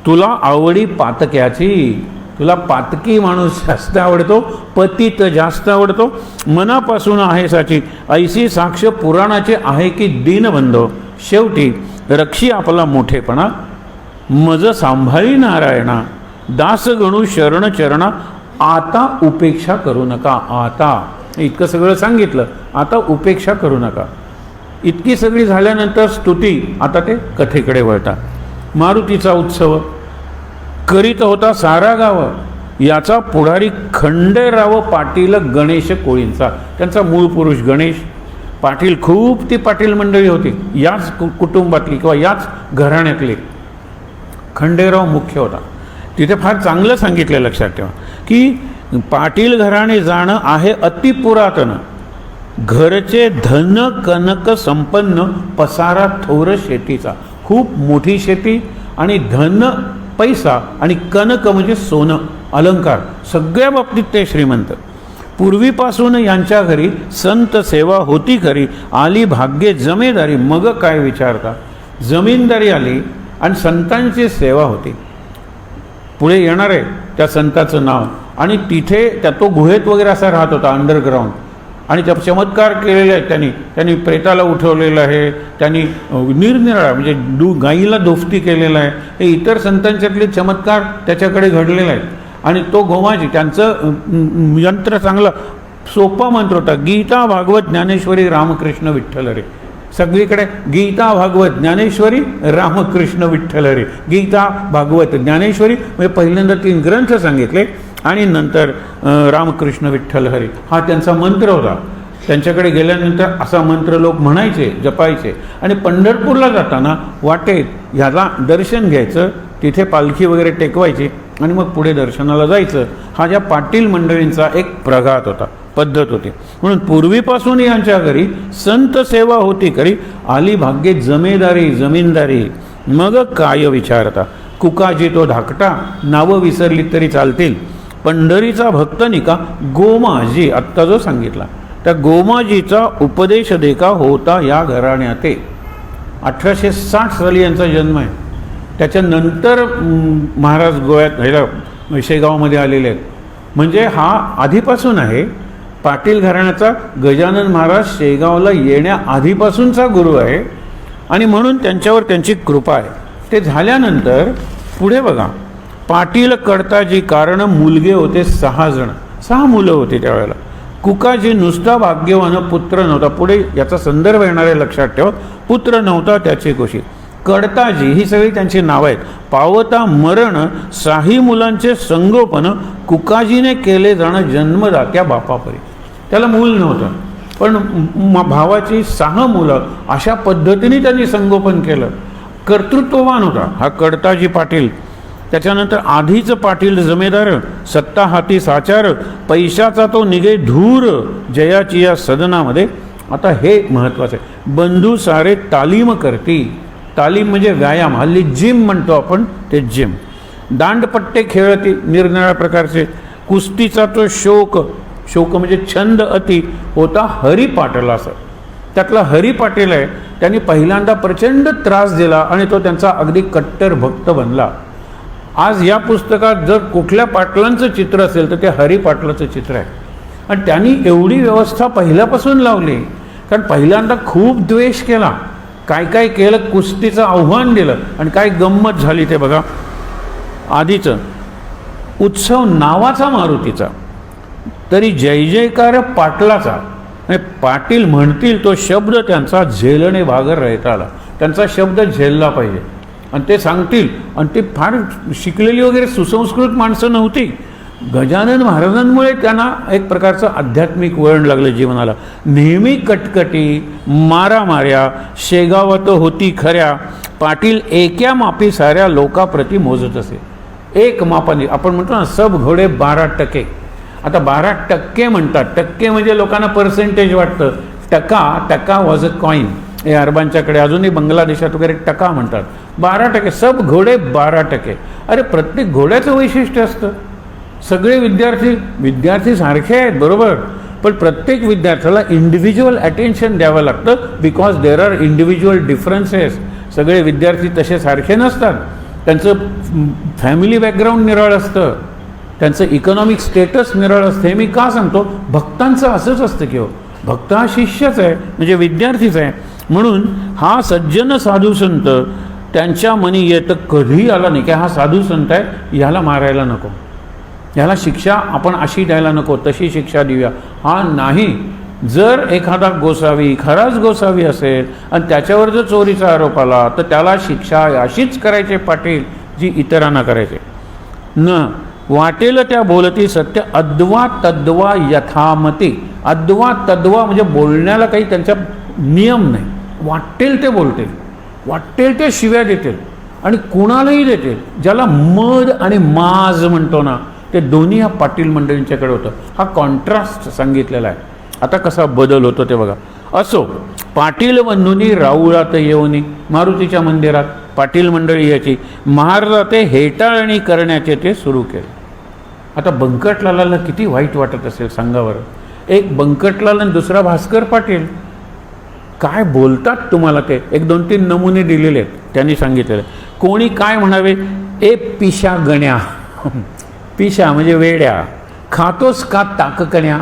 तुला आवडी पातक्याची, तुला पातकी माणूस जास्त आवडतो, पतित जास्त आवडतो, मनापासून आहे साची, ऐशी साक्ष पुराणाचे आहे की दीनबंधो. शेवटी रक्षी आपला मोठेपणा, मज सांभाळी नारायणा, दास गणू शरण चरणा, आता उपेक्षा करू नका. आता इतकं सगळं सांगितलं, आता उपेक्षा करू नका. इतकी सगळी झाल्यानंतर स्तुती, आता ते कथेकडे वळतात. मारुतीचा उत्सव करीत होता सारा गाव, याचा पुढारी खंडेराव पाटील गणेश कोळींचा. त्यांचा मूळ पुरुष गणेश पाटील, खूप ती पाटील मंडळी होती, याच कुटुंबातली किंवा याच घराण्यातली. खंडेराव मुख्य होता. तिथे फार चांगलं सांगितलं, लक्षात ठेवा, की पाटील घराणे जाणं आहे अतिपुरातन, घरचे धन कनक संपन्न, पसारा थोर शेतीचा. खूप मोठी शेती आणि धन पैसा आणि कनक म्हणजे सोनं, अलंकार, सगळ्या बाबतीत ते श्रीमंत. पूर्वीपासून यांच्या घरी संत सेवा होती खरी, आली भाग्ये जमेदारी, मग काय विचारता. जमीनदारी आली आणि संतांची सेवा होती. पुढे येणार आहे त्या संताचं नाव, आणि तिथे तो गुहेत वगैरे असा राहत होता अंडरग्राऊंड, आणि त्या चमत्कार केलेले आहेत त्यांनी प्रेताला उठवलेलं आहे, त्यांनी निरनिराळा म्हणजे गाईला दोफती केलेला आहे, हे इतर संतांच्यातले चमत्कार त्याच्याकडे घडलेले आहेत. आणि तो गोमाजी त्यांचं यंत्र चांगलं सोपा मंत्र होता, गीता भागवत ज्ञानेश्वरी रामकृष्ण विठ्ठल रे. सगळीकडे गीता भागवत ज्ञानेश्वरी रामकृष्ण विठ्ठल रे, गीता भागवत ज्ञानेश्वरी, म्हणजे पहिल्यांदा 3 ग्रंथ सांगितले आणि नंतर रामकृष्ण विठ्ठल हरी हा त्यांचा मंत्र होता. त्यांच्याकडे गेल्यानंतर असा मंत्र लोक म्हणायचे, जपायचे. आणि पंढरपूरला जाताना वाटेत ह्याला दर्शन घ्यायचं, तिथे पालखी वगैरे टेकवायची आणि मग पुढे दर्शनाला जायचं. हा ज्या पाटील मंडळींचा एक प्रघात होता, पद्धत होती. म्हणून पूर्वीपासून यांच्या घरी संत सेवा होती करी, आली भाग्ये जमेदारी जमीनदारी, मग काय विचारता. कुकाजी तो धाकटा, नावं विसरली तरी चालतील. पंढरीचा भक्त निका गोमाजी, आत्ता जो सांगितला त्या गोमाजीचा उपदेश देखा होता या घराण्यात. 1860 साली यांचा जन्म आहे. त्याच्यानंतर महाराज गोव्यात ह्याला शेगावमध्ये आलेले आहेत. म्हणजे हा आधीपासून आहे. पाटील घराण्याचा गजानन महाराज शेगावला येण्याआधीपासूनचा गुरु आहे आणि म्हणून त्यांच्यावर त्यांची कृपा आहे. ते झाल्यानंतर पुढे बघा, पाटील कडताजी कारण मुलगे होते 6 जण, 6 मुलं होती त्यावेळेला. कुकाजी नुसता भाग्यवान, पुत्र नव्हता. पुढे याचा संदर्भ येणारे लक्षात ठेवा. पुत्र नव्हता त्याची कुशी. कडताजी ही सगळी त्यांची नावं आहेत. पावता मरण 6 मुलांचे संगोपन कुकाजीने केले जाणं जन्मदात्या बापापरी. त्याला मूल नव्हतं पण भावाची 6 मुलं अशा पद्धतीने त्यांनी संगोपन केलं. कर्तृत्ववान होता हा कडताजी पाटील. त्याच्यानंतर आधीचं पाटील जमेदार, सत्ता हाती साचार, पैशाचा तो निघे धूर जयाची या सदनामध्ये. आता हे महत्त्वाचं आहे. बंधू सारे तालीम करती. तालीम म्हणजे व्यायाम, हल्ली जिम म्हणतो आपण, ते जिम. दांडपट्टे खेळती निरनिराळ्या प्रकारचे. कुस्तीचा तो शोक, शोक म्हणजे छंद अति होता हरी पाटलाचा. त्यातला हरी पाटील आहे, त्यांनी पहिल्यांदा प्रचंड त्रास दिला आणि तो त्यांचा अगदी कट्टर भक्त बनला. आज या पुस्तकात जर कुठल्या पाटलांचं चित्र असेल तर ते हरी पाटलाचं चित्र आहे. आणि त्यांनी एवढी व्यवस्था पहिल्यापासून लावली, कारण पहिल्यांदा खूप द्वेष केला, काय काय केलं, कुस्तीचं आव्हान दिलं आणि काय गंमत झाली ते बघा. आधीचं उत्सव नावाचा मारुतीचा, तरी जय जयकार पाटलाचा. पाटील म्हणतील तो शब्द त्यांचा झेलणे भागर राहताला. त्यांचा शब्द झेलला पाहिजे आणि ते सांगतील. आणि ते फार शिकलेली वगैरे सुसंस्कृत माणसं नव्हती. गजानन महाराजांमुळे त्यांना एक प्रकारचं आध्यात्मिक वळण लागलं जीवनाला. नेहमी कटकटी, मारामाऱ्या शेगावात होती खऱ्या. पाटील एका मापी साऱ्या लोकाप्रती मोजत असे. एक मापाने आपण म्हणतो ना, सब घोडे 12%. आता 12% म्हणतात. टक्के म्हणजे लोकांना पर्सेंटेज वाटतं. टका वॉज अ कॉईन. हे अरबांच्याकडे, अजूनही बांगलादेशात वगैरे टका म्हणतात. 12%, सब घोडे 12%. अरे प्रत्येक घोड्याचं वैशिष्ट्य असतं. सगळे विद्यार्थी सारखे आहेत बरोबर, पण प्रत्येक विद्यार्थ्याला इंडिव्हिज्युअल अटेन्शन द्यावं लागतं, because there are individual differences. सगळे विद्यार्थी तसे सारखे नसतात. त्यांचं फॅमिली बॅकग्राऊंड निराळ असतं, त्यांचं इकॉनॉमिक स्टेटस निराळ असतं. हे मी का सांगतो, भक्तांचं असंच असतं की हो, भक्त हा शिष्यच आहे म्हणजे विद्यार्थीच आहे. म्हणून हा सज्जन साधू संत त्यांच्या मनी येतं कधीही आला नाही की हा साधू संत आहे, ह्याला मारायला नको, ह्याला शिक्षा आपण अशी द्यायला नको, तशी शिक्षा देऊया, हा नाही. जर एखादा गोसावी, खराच गोसावी असेल आणि त्याच्यावर जर चोरीचा आरोप आला तर त्याला शिक्षा अशीच करायचे पाटील जी इतरांना करायचे. न वाटेल त्या बोलती सत्य, अद्वा तद्वा यथामती. अद्वा तद्वा म्हणजे बोलण्याला काही त्यांचा नियम नाही. वाटेल ते बोलतील, वाटेल ते शिव्या देतील आणि कुणालाही देतील. ज्याला मद आणि माज म्हणतो ना, ते दोन्ही ह्या पाटील मंडळींच्याकडे होतं. हा कॉन्ट्रास्ट सांगितलेला आहे. आता कसा बदल होतो ते बघा. असो पाटील बंधूंनी राऊळात येऊनी, मारुतीच्या मंदिरात पाटील मंडळी याची महाराजाते हेटाळणी करण्याचे ते सुरू केले. आता बंकटलालाला किती वाईट वाटत असेल सांगा बरं. एक बंकटलाल आणि दुसरा भास्कर पाटील काय बोलतात तुम्हाला ते. एक 2-3 नमुने दिलेले आहेत त्यांनी सांगितलेले. कोणी काय म्हणावे, ए पिशा गण्या, पिशा म्हणजे वेड्या, खातोस का ताककण्या,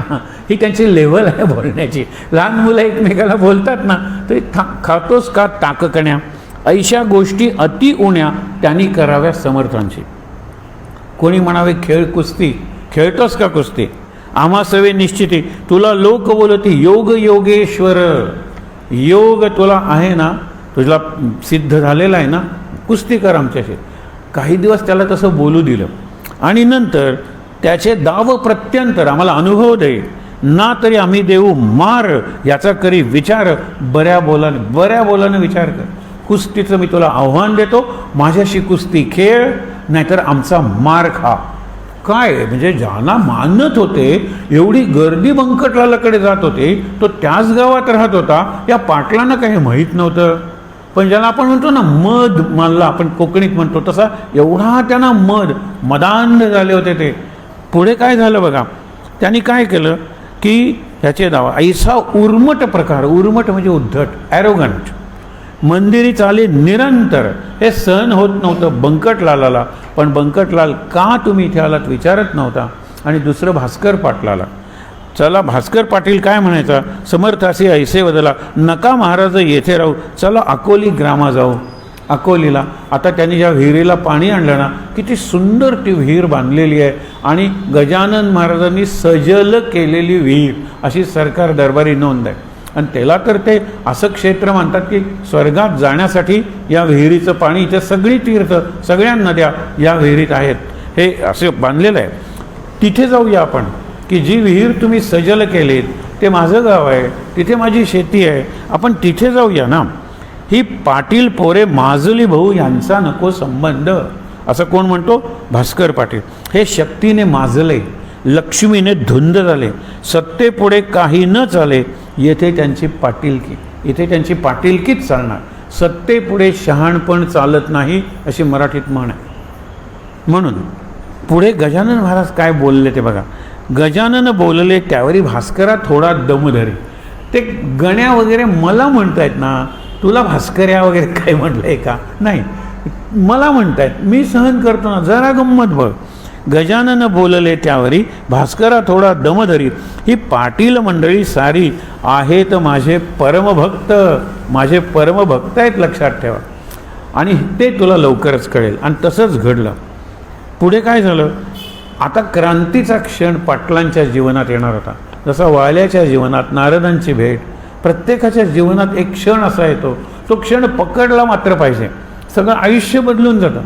ही त्यांची लेव्हल आहे बोलण्याची. लहान मुलं एकमेकाला बोलतात ना, तर खातोस का ताककण्या, ऐशा गोष्टी अति उण्या त्यांनी कराव्या समर्थांची. कोणी म्हणावे खेळ कुस्ती, खेळतोस का कुस्ती, आम्हा सवे निश्चिती, तुला लोक बोलती योग योगेश्वर, योग तुला आहे ना, तुला सिद्ध झालेला आहे ना, कुस्ती कर आमच्याशी. काही दिवस त्याला तसं बोलू दिलं आणि नंतर त्याचे दाव प्रत्यंतर आम्हाला अनुभव दे ना, तरी आम्ही देऊ मार याचा करी विचार, बऱ्या बोलाने विचार कर. कुस्तीचं मी तुला आव्हान देतो, माझ्याशी कुस्ती खेळ, नाहीतर आमचा मार खा. काय म्हणजे ज्यांना मानत होते, एवढी गर्दी बंकटलालाकडे जात होते, तो त्याच गावात राहत होता. या पाटलांना काही माहीत नव्हतं. पण ज्याला आपण म्हणतो ना मध मानला, आपण कोकणीत म्हणतो तसा एवढा त्यांना मदांध झाले होते ते. पुढे काय झालं बघा, त्यांनी काय केलं की ह्याचे दावा ऐसा उर्मट प्रकार, उर्मट म्हणजे उद्धट, ॲरोगंट, मंदिरी चाले निरंतर, हे सहन होत नव्हतं बंकटलालाला. पण बंकटलाल का तुम्ही इथे आलात विचारत नव्हता. आणि दुसरं भास्कर पाटलाला, चला भास्कर पाटील काय म्हणायचा, समर्थासी ऐसे बदला, नका महाराज येथे राहू, चला अकोली ग्रामा जाऊ. अकोलीला आता त्यांनी ज्या विहिरीला पाणी आणलं ना, किती सुंदर ती विहीर बांधलेली आहे आणि गजानन महाराजांनी सजल केलेली विहीर अशी सरकार दरबारी नोंद आहे. आणि त्याला तर ते असं क्षेत्र मानतात की स्वर्गात जाण्यासाठी या विहिरीचं पाणी, इथे सगळी तीर्थ, सगळ्या नद्या या विहिरीत आहेत, हे असे बांधलेलं आहे. तिथे जाऊया आपण, की जी विहीर तुम्ही सजल केलीत, ते माझं गाव आहे, तिथे माझी शेती आहे, आपण तिथे जाऊया ना. ही पाटील पोरे माजली भाऊ यांचा नको संबंध, असं कोण म्हणतो, भास्कर पाटील. हे शक्तीने माजले, लक्ष्मीने धुंद झाले, सत्तेपुढे काही न चाले, येथे त्यांची पाटीलकी, इथे त्यांची पाटीलकीच चालणार, सत्तेपुढे शहाणपण चालत नाही, अशी मराठीत म्हण आहे. म्हणून पुढे गजानन महाराज काय बोलले ते बघा. गजानन बोलले त्यावेळी भास्करा थोडा दम धरे. ते गण्या वगैरे मला म्हणतायत ना, तुला भास्कर्या वगैरे काय म्हटलंय का, नाही मला म्हणतायत, मी सहन करतो ना, जरा गंमत बघ. गजानन बोलले त्यावेळी भास्करा थोडा दम धरी, ही पाटील मंडळी सारी आहेत माझे परमभक्त, माझे परमभक्त आहेत, लक्षात ठेवा. आणि ते तुला लवकरच कळेल. आणि तसंच घडलं. पुढे काय झालं, आता क्रांतीचा क्षण पाटलांच्या जीवनात येणार होता. जसा वाल्याच्या जीवनात नारदांची भेट, प्रत्येकाच्या जीवनात एक क्षण असा येतो, तो क्षण पकडला मात्र पाहिजे, सगळं आयुष्य बदलून जातं.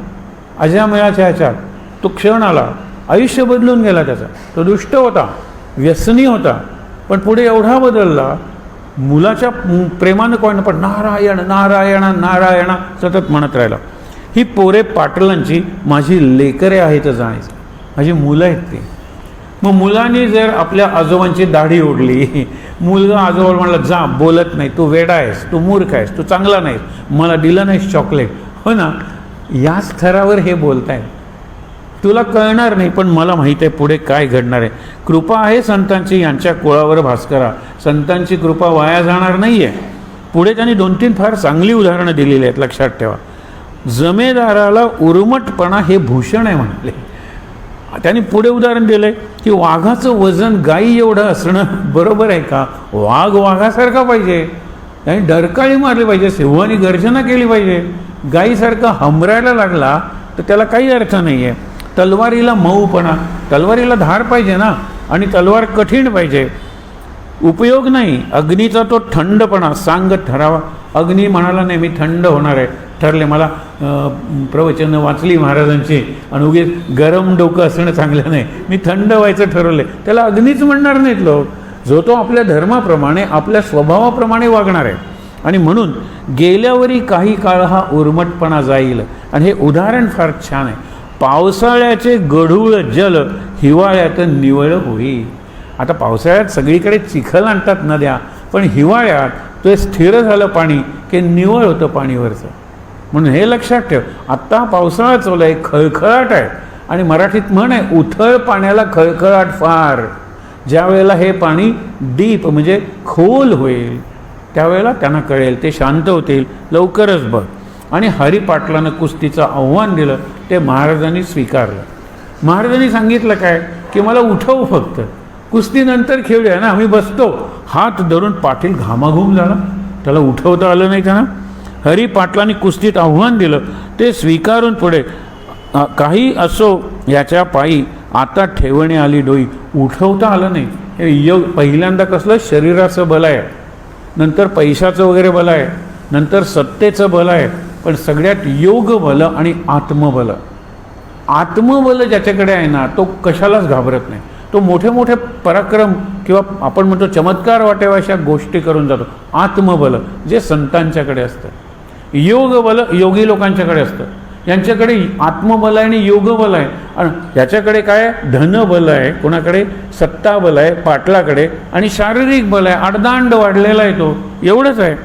अजामेळाच्या ह्याच्यात तो क्षण आला, आयुष्य बदलून गेला त्याचा. तो दुष्ट होता, व्यसनी होता, पण पुढे एवढा बदलला, मुलाच्या प्रेमानं कोण पण नारायण नारायण नारायण सतत म्हणत राहिला. ही पोरे पाटलांची माझी लेकरे आहेत जाणायचं, माझी मुलं आहेत ती. मग मुलांनी जर आपल्या आजोबांची दाढी ओढली, मुलगा आजोबा म्हणला जा बोलत नाही, तू वेडा आहेस, तू मूर्ख आहेस, तू चांगला नाहीस, मला दिलं नाहीस चॉकलेट, हो ना, या स्तरावर हे बोलताय. तुला कळणार नाही, पण मला माहीत आहे पुढे काय घडणार आहे. कृपा आहे संतांची यांच्या कुळावर भास्करा, संतांची कृपा वाया जाणार नाही आहे. पुढे त्यांनी 2-3 फार चांगली उदाहरणं दिलेली आहेत, लक्षात ठेवा. जमेदाराला उर्मटपणा हे भूषण आहे म्हणाले. त्यांनी पुढे उदाहरण दिलंय की वाघाचं वजन गाई एवढं असणं बरोबर आहे का, वाघ वाघासारखा पाहिजे, आणि डरकाळी मारली पाहिजे, सिंहाने गर्जना केली पाहिजे. गाईसारखा हमरायला लागला तर त्याला काही अर्थ नाही आहे. तलवारीला मऊपणा, तलवारीला धार पाहिजे ना, आणि तलवार कठीण पाहिजे, उपयोग नाही. अग्नीचा तो थंडपणा सांग ठरावा. अग्नी म्हणाला नाही मी थंड होणार आहे, ठरले, मला प्रवचनं वाचली महाराजांची आणि उगीच गरम डोकं असणं चांगलं नाही, मी थंड व्हायचं ठरवलं, त्याला अग्नीच म्हणणार नाहीत लोक. जो तो आपल्या धर्माप्रमाणे आपल्या स्वभावाप्रमाणे वागणार आहे. आणि म्हणून गेल्यावरी काही काळ हा उर्मटपणा जाईल. आणि हे उदाहरण फार छान आहे. पावसाळ्याचे गढूळ जल हिवाळ्यात निवळ होईल. आता पावसाळ्यात सगळीकडे चिखल आणतात नद्या, पण हिवाळ्यात ते स्थिर झालं पाणी की निवळ होतं पाणीवरचं. म्हणून हे लक्षात ठेव. आत्ता पावसाळा चालू आहे, खळखळाट आहे, आणि मराठीत म्हण आहे उथळ पाण्याला खळखळाट फार. ज्या वेळेला हे पाणी डीप म्हणजे खोल होईल त्यावेळेला त्यांना कळेल, ते शांत होतील, लवकरच बघ. आणि हरिपाटलानं कुस्तीचं आव्हान दिलं, ते महाराजांनी स्वीकारलं. महाराजांनी सांगितलं काय की मला उठव, फक्त कुस्तीनंतर खेळूया ना, आम्ही बसतो. हात धरून पाटील घामाघूम झाला, त्याला उठवता आलं नाही. त्यांना हरी पाटलांनी कुस्तीत आव्हान दिलं, ते स्वीकारून पुढे काही असो याच्या पायी आता ठेवणे आली डोई. उठवता आलं नाही. हे योग पहिल्यांदा कसलं शरीराचं बल आहे, नंतर पैशाचं वगैरे बल आहे, नंतर सत्तेचं बल आहे, पण सगळ्यात योग बल आणि आत्मबल. आत्मबल ज्याच्याकडे आहे ना, तो कशालाच घाबरत नाही. तो मोठे मोठे पराक्रम किंवा आपण म्हणतो चमत्कार वाटाव्या अशा गोष्टी करून जातो. आत्मबल जे संतांच्याकडे असतं, योगबल योगी लोकांच्याकडे असतं. यांच्याकडे आत्मबल आहे आणि योगबल आहे. आणि याच्याकडे काय धनबल आहे, कोणाकडे सत्ताबल आहे पाटलाकडे, आणि शारीरिक बल आहे, आडदांड वाढलेला आहे तो, एवढंच आहे.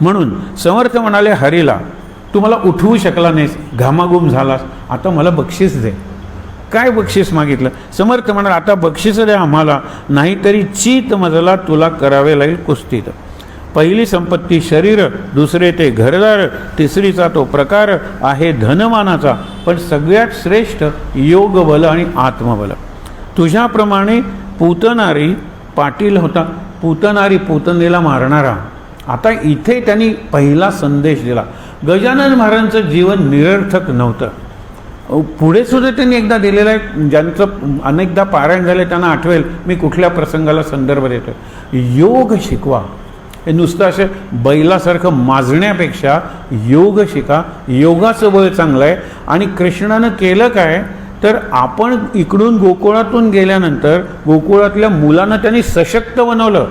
म्हणून समर्थ म्हणाले हरीला, तू मला उठवू शकला नाहीस, घामाघूम झालास, आता मला बक्षीस दे. काय बक्षीस मागितलं? समर्थ म्हणाल, आता बक्षीस द्या आम्हाला, नाहीतरी चीत मजला तुला करावे लागेल कुस्तीत. पहिली संपत्ती शरीर, दुसरे ते घरदार, तिसरीचा तो प्रकार आहे धनमानाचा, पण सगळ्यात श्रेष्ठ योगबल आणि आत्मबल. तुझ्याप्रमाणे पूतनारी पाटील होता, पूतनारी पुतनेला मारणारा. आता इथे त्यांनी पहिला संदेश दिला. गजानन महाराजांचं जीवन निरर्थक नव्हतं. पुढे सुद्धा त्यांनी एकदा दिलेलं आहे, ज्यांचं अनेकदा पारायण झाले त्यांना आठवेल मी कुठल्या प्रसंगाला संदर्भ देतो. योग शिकवा. हे नुसतं असं बैलासारखं माजण्यापेक्षा योग शिका. योगाचं बळ चांगलं आहे. आणि कृष्णानं केलं काय तर, आपण इकडून गोकुळातून गेल्यानंतर गोकुळातल्या मुलांना त्यांनी सशक्त बनवलं.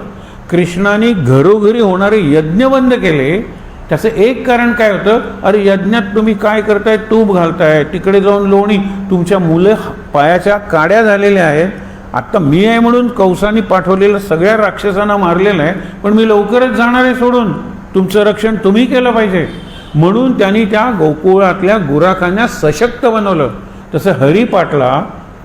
कृष्णाने घरोघरी होणारे यज्ञ बंद केले. त्याचं एक कारण काय होतं, अरे यज्ञात तुम्ही काय करताय, तूप घालताय, तिकडे जाऊन लोणी, तुमच्या मुलं पायाच्या काड्या झालेल्या आहेत. आत्ता मी आहे म्हणून कंसाने पाठवलेलं सगळ्या राक्षसांना मारलेलं आहे, पण मी लवकरच जाणार आहे सोडून, तुमचं रक्षण तुम्ही केलं पाहिजे. म्हणून त्यांनी त्या गोकुळातल्या गुराखांना सशक्त बनवलं. तसं हरी पाटला,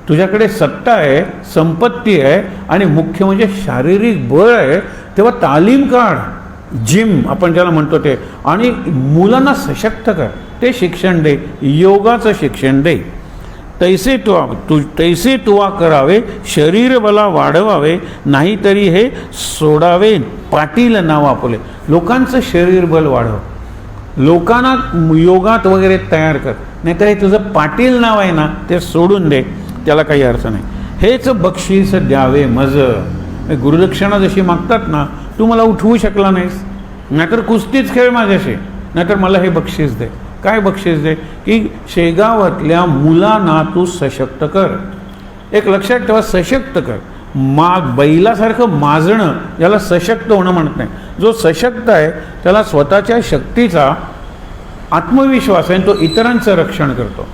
तुझ्याकडे सत्ता आहे, संपत्ती आहे, आणि मुख्य म्हणजे शारीरिक बळ आहे, तेव्हा तालीम काढ, जिम आपण ज्याला म्हणतो ते, आणि मुलांना सशक्त कर, ते शिक्षण दे, योगाचं शिक्षण दे. तैसे तुवा करावे, शरीर बला वाढवावे, नाहीतरी हे सोडावे पाटील नाव आपले. लोकांचं शरीर बल वाढव, लोकांना योगात वगैरे तयार कर, नाहीतर हे तुझं पाटील नाव आहे ना ते सोडून दे, त्याला काही अर्थ नाही. हेच बक्षीस द्यावे मज. गुरुदक्षिणा जशी मागतात ना, तू मला उठवू शकला नाहीस, नाहीतर कुस्तीच खेळ माझ्याशी, नाहीतर मला हे बक्षीस दे. काय बक्षीस दे की शेगावातल्या मुलांना तू सशक्त कर. एक लक्षात ठेवा, सशक्त कर. बैलासारखं माजणं याला सशक्त होणं म्हणत नाही. जो सशक्त आहे त्याला स्वतःच्या शक्तीचा आत्मविश्वास आहे, तो इतरांचं रक्षण करतो.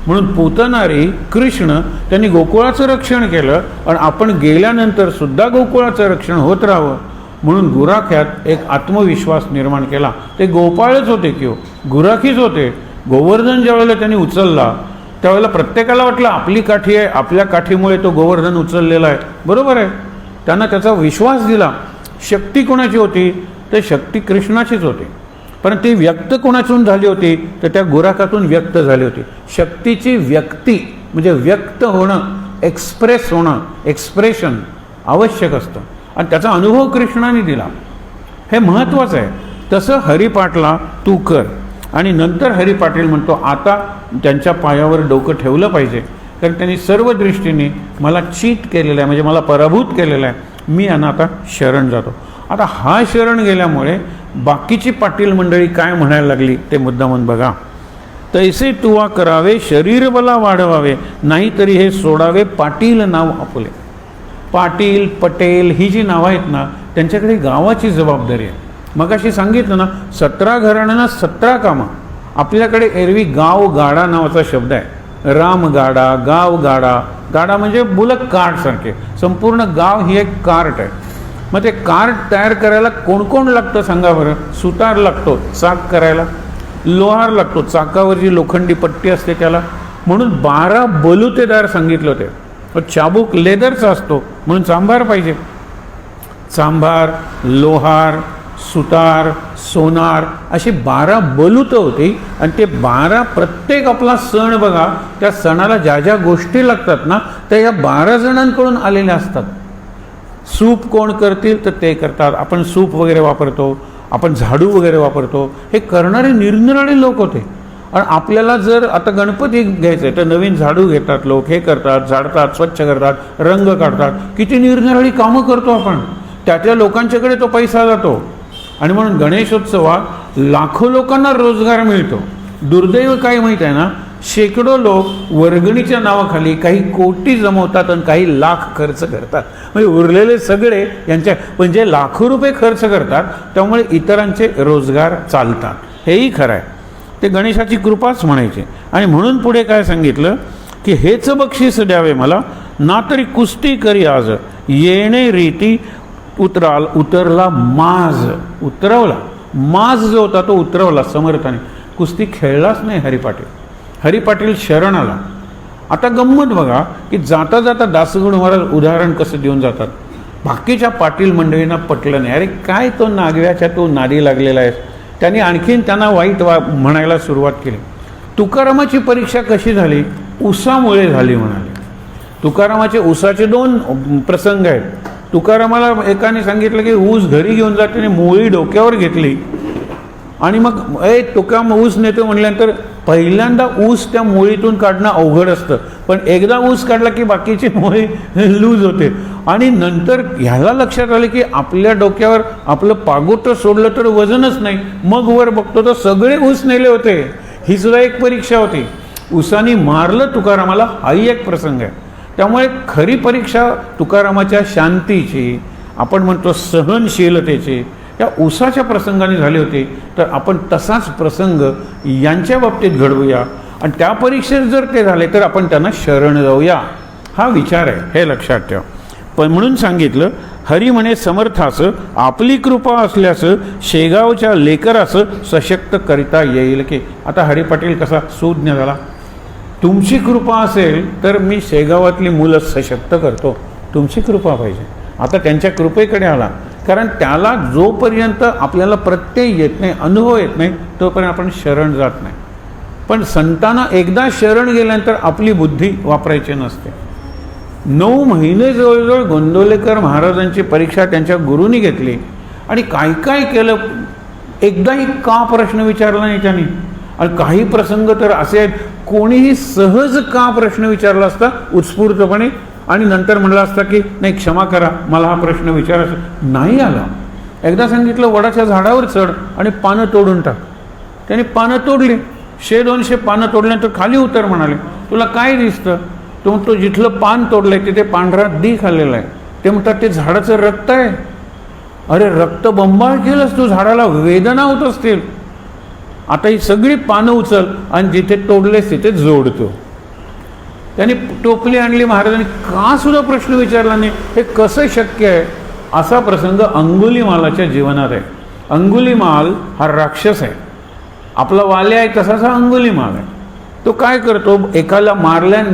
म्हणून पूतनारी कृष्ण त्यांनी गोकुळाचं रक्षण केलं, आणि आपण गेल्यानंतर सुद्धा गोकुळाचं रक्षण होत राहावं म्हणून गुराख्यात एक आत्मविश्वास निर्माण केला. ते गोपाळच होते किंवा गुराखीच होते. गोवर्धन ज्यावेळेला त्यांनी उचलला त्यावेळेला प्रत्येकाला वाटलं आपली काठी आहे, आपल्या काठीमुळे तो गोवर्धन उचललेला आहे. बरोबर आहे, त्यांना त्याचा विश्वास दिला. शक्ती कोणाची होती तर शक्ती कृष्णाचीच होती, पण ती व्यक्त कोणातून झाली होती तर त्या गुराखातून व्यक्त झाली होती. शक्तीची व्यक्ती म्हणजे व्यक्त होणं, एक्सप्रेस होणं, एक्सप्रेशन आवश्यक असतं, आणि त्याचा अनुभव कृष्णाने दिला. हे महत्त्वाचं आहे. तसं हरिपाटला तू कर. आणि नंतर हरी पाटील म्हणतो, आता त्यांच्या पायावर डोकं ठेवलं पाहिजे, कारण त्यांनी सर्व दृष्टीने मला चीट केलेलं आहे, म्हणजे मला पराभूत केलेलं आहे. मी यांना आता शरण जातो. आता हा शरण गेल्यामुळे बाकीची पाटील मंडळी काय म्हणायला लागली ते मुद्दामून बघा. तैसे तुवा करावे, शरीर बला वाढवावे, नाहीतरी हे सोडावे पाटील नाव आपले. पाटील, पटेल ही जी नावं आहेत ना, त्यांच्याकडे गावाची जबाबदारी आहे. मगाशी सांगितलं ना, 17 घराण्यांना 17 कामं. आपल्याकडे एरवी गाव गाडा नावाचा शब्द आहे. रामगाडा, गावगाडा. गाडा म्हणजे बुलक कार्टसारखे. संपूर्ण गाव ही एक कार्ट आहे. मग ते कार्ट तयार करायला कोण कोण लागतं सांगा बरं. सुतार लागतो चाक करायला, लोहार लागतो चाकावरची लोखंडी पट्टी असते त्याला, म्हणून 12 बलुतेदार सांगितलं होते. चाबूक लेदरचा असतो म्हणून चांभार पाहिजे. चांभार, लोहार, सुतार, सोनार अशी 12 बलुतं होती आणि ते 12 प्रत्येक आपला सण बघा, त्या सणाला ज्या ज्या गोष्टी लागतात ना त्या या 12 जणांकडून आलेल्या असतात. सूप कोण करतील तर ते करतात, आपण सूप वगैरे वापरतो, आपण झाडू वगैरे वापरतो, हे करणारे निरनिराळे लोक होते. आणि आपल्याला जर आता गणपती घ्यायचं आहे तर नवीन झाडू घेतात लोक, हे करतात, झाडतात, स्वच्छ करतात, रंग काढतात, किती निरनिराळी कामं करतो आपण. त्या लोकांच्याकडे तो पैसा जातो आणि म्हणून गणेशोत्सवात लाखो लोकांना रोजगार मिळतो. दुर्दैव काय माहीत आहे ना, शेकडो लोक वर्गणीच्या नावाखाली काही कोटी जमवतात आणि काही लाख खर्च करतात. म्हणजे उरलेले सगळे यांच्या म्हणजे लाखो रुपये खर्च करतात, त्यामुळे इतरांचे रोजगार चालतात. हेही खरं आहे, ते गणेशाची कृपाच म्हणायचे. आणि म्हणून पुढे काय सांगितलं की हेच बक्षीस द्यावे मला, ना तरी कुस्ती करी आज येणे रीती उतरला माज. उतरवला माज जो होता तो उतरवला समर्थाने. कुस्ती खेळलाच नाही हरी पाटील शरण आला. आता गंमत बघा की जाता जाता दासगणू महाराज उदाहरण कसं देऊन जातात. बाकीच्या पाटील मंडळींना पटलं नाही, अरे काय तो नागव्याच्या तो नादी लागलेला आहे. त्यांनी आणखीन त्यांना वाईट म्हणायला सुरुवात केली. तुकारामाची परीक्षा कशी झाली, उसामुळे झाली म्हणाले. तुकारामाचे उसाचे 2 प्रसंग आहेत. तुकारामाला एकाने सांगितलं की ऊस घरी घेऊन जा, त्याने मोळी डोक्यावर घेतली आणि मग तुकाराम ऊस नेतो म्हटल्यानंतर पहिल्यांदा ऊस त्या मोळीतून काढणं अवघड असतं, पण एकदा ऊस काढला की बाकीची मोळी लूज होते. आणि नंतर ह्याला लक्षात आलं की आपल्या डोक्यावर आपलं पागोटं सोडलं तर वजनच नाही. मग वर बघतो तर सगळे ऊस नेले होते. ही सुद्धा एक परीक्षा होती. ऊसानी मारलं तुकारामाला, हाही एक प्रसंग आहे. त्यामुळे खरी परीक्षा तुकारामाच्या शांतीची, आपण म्हणतो सहनशीलतेची, त्या ऊसाच्या प्रसंगाने झाली होती. तर आपण तसाच प्रसंग यांच्या बाबतीत घडवूया आणि त्या परीक्षेत जर ते झाले तर आपण त्यांना शरण जाऊया, हा विचार आहे, हे लक्षात ठेवा. पण म्हणून सांगितलं, हरी म्हणे समर्थाचं आपली कृपा असल्याचं शेगावच्या लेकराचं सशक्त करिता येईल की. आता हरी पाटील कसा सुज्ञ झाला, तुमची कृपा असेल तर मी शेगावातली मुलं सशक्त करतो, तुमची कृपा पाहिजे. आता त्यांच्या कृपेकडे आला, कारण त्याला जोपर्यंत आपल्याला प्रत्यय येत नाही, अनुभव येत नाही, तोपर्यंत आपण शरण जात नाही. पण संतांना एकदा शरण गेल्यानंतर आपली बुद्धी वापरायची नसते. 9 महिने जवळजवळ गोंदवलेकर महाराजांची परीक्षा त्यांच्या गुरूंनी घेतली आणि काय काय केलं, एकदाही का प्रश्न विचारला नाही त्यांनी. आणि काही प्रसंग तर असे आहेत, कोणीही सहज का प्रश्न विचारला असता उत्स्फूर्तपणे आणि नंतर म्हणला असता की नाही क्षमा करा मला हा प्रश्न विचारायचा नाही आला. एकदा सांगितलं वडाच्या झाडावर चढ आणि पानं तोडून टाक. त्याने पानं तोडली, 100-200 पानं तोडल्यानंतर खाली उतर म्हणाले. तुला काय दिसतं? तो म्हणतो जिथलं पान तोडलंय तिथे पांढरा दी खाल्लेला आहे. ते म्हणतात ते झाडाचं रक्त आहे. अरे रक्त बंबाळ केलंस तू, झाडाला वेदना होत असतील. आता ही सगळी पानं उचल आणि जिथे तोडलेस तिथे जोडतो. त्यांनी टोपली आणली. महाराजांनी का सुद्धा प्रश्न विचारला नाही, हे कसं शक्य आहे? असा प्रसंग अंगुलीमालाच्या जीवनात आहे. अंगुलीमाल हा राक्षस आहे, आपला वाले आहे तसाच हा अंगुलीमाल आहे. तो काय करतो, एकाला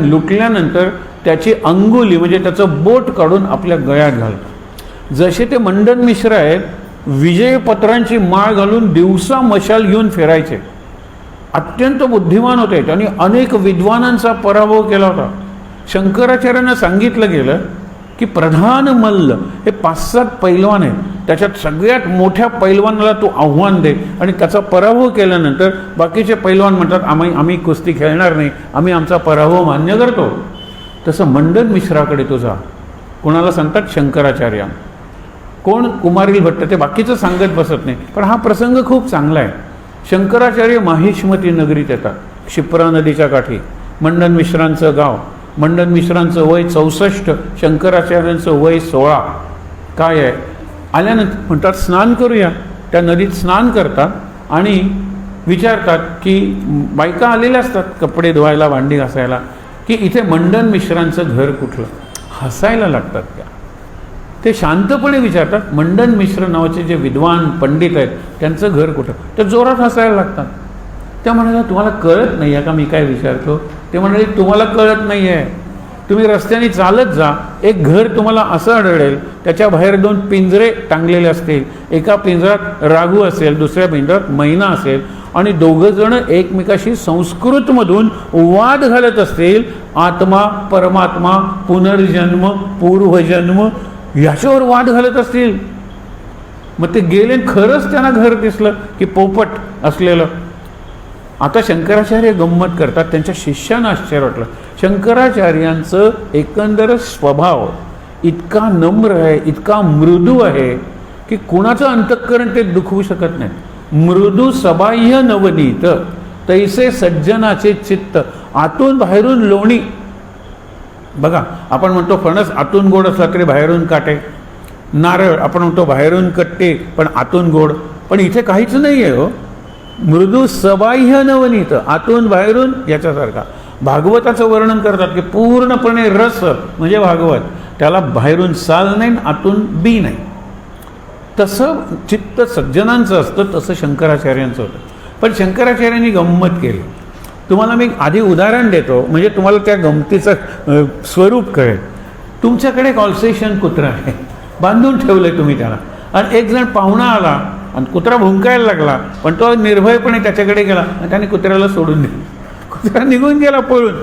लुटल्यानंतर त्याची अंगुली म्हणजे त्याचं बोट काढून आपल्या गळ्यात घालतो. जसे ते मंडन मिश्र आहेत, विजयपत्रांची माळ घालून दिवसा मशाल घेऊन फिरायचे. अत्यंत बुद्धिमान होते, त्यांनी अनेक विद्वानांचा पराभव केला होता. शंकराचार्यांना सांगितलं गेलं की प्रधान मल्ल हे 5-7 पैलवान आहेत, त्याच्यात सगळ्यात मोठ्या पैलवानाला तू आव्हान दे आणि त्याचा पराभव केल्यानंतर बाकीचे पैलवान म्हणतात आम्ही कुस्ती खेळणार नाही, आम्ही आमचा पराभव मान्य करतो. तसं मंडन मिश्राकडे तो जा. कोणाला सांगतात? शंकराचार्य. कोण? कुमारील भट्ट. ते बाकीचं सांगत बसत नाही, पण हा प्रसंग खूप चांगला आहे. शंकराचार्य माहिष्मती नगरीत येतात, क्षिप्रा नदीच्या काठी. मंडन मिश्रांचं गाव. मंडन मिश्रांचं वय 64, शंकराचार्यांचं वय 16. काय आहे? आल्यानंतर म्हणतात स्नान करूया. त्या नदीत स्नान करतात आणि विचारतात की बायका आलेल्या असतात कपडे धुवायला, भांडी घासायला, की इथे मंडन मिश्रांचं घर कुठलं? हसायला लागतात त्या. ते शांतपणे विचारतात, मंडन मिश्र नावाचे जे विद्वान पंडित आहेत त्यांचं घर कुठं? तर जोरात हसायला लागतात. त्या म्हणाल्या तुम्हाला कळत नाही आहे का मी काय विचारतो? ते म्हणाले तुम्हाला कळत नाही आहे, तुम्ही रस्त्याने चालत जा, एक घर तुम्हाला असं आढळेल, त्याच्या बाहेर 2 पिंजरे टांगलेले असतील. एका पिंजऱ्यात राघू असेल, दुसऱ्या पिंजऱ्यात मैना असेल आणि दोघं जण एकमेकाशी संस्कृतमधून वाद घालत असतील. आत्मा, परमात्मा, पुनर्जन्म, पूर्वजन्म याच्यावर वाद घालत असतील. मग ते गेले, खरंच त्यांना घर दिसलं की पोपट असलेलं. आता शंकराचार्य गंमत करतात, त्यांच्या शिष्यांना आश्चर्य वाटलं. शंकराचार्यांचं एकंदर स्वभाव इतका नम्र आहे, इतका मृदू आहे की कुणाचं अंतःकरण ते दुखवू शकत नाही. मृदू सबाह्य नवनीत तैसे सज्जनाचे चित्त, आतून बाहेरून लोणी. बघा, आपण म्हणतो फणस आतून गोड असला तरी बाहेरून काटे. नारळ आपण म्हणतो बाहेरून कट्टे पण आतून गोड. पण इथे काहीच नाही आहे हो. मृदू सबाह्य नवनीत, आतून बाहेरून याच्यासारखा. भागवताचं वर्णन करतात की पूर्णपणे रस म्हणजे भागवत, त्याला बाहेरून साल नाही, आतून बी नाही. तसं चित्त सज्जनांचं असतं, तसं शंकराचार्यांचं होतं. पण शंकराचार्यांनी गंमत केली. तुम्हाला मी आधी उदाहरण देतो म्हणजे तुम्हाला त्या गमतीचं स्वरूप कळेल. तुमच्याकडे एक ऑल्सेशन कुत्रा आहे, बांधून ठेवलंय तुम्ही त्याला, आणि एक जण पाहुणा आला आणि कुत्रा भुंकायला लागला, पण तो निर्भयपणे त्याच्याकडे गेला आणि त्याने कुत्र्याला सोडून दिलं. कुत्रा निघून गेला पळून.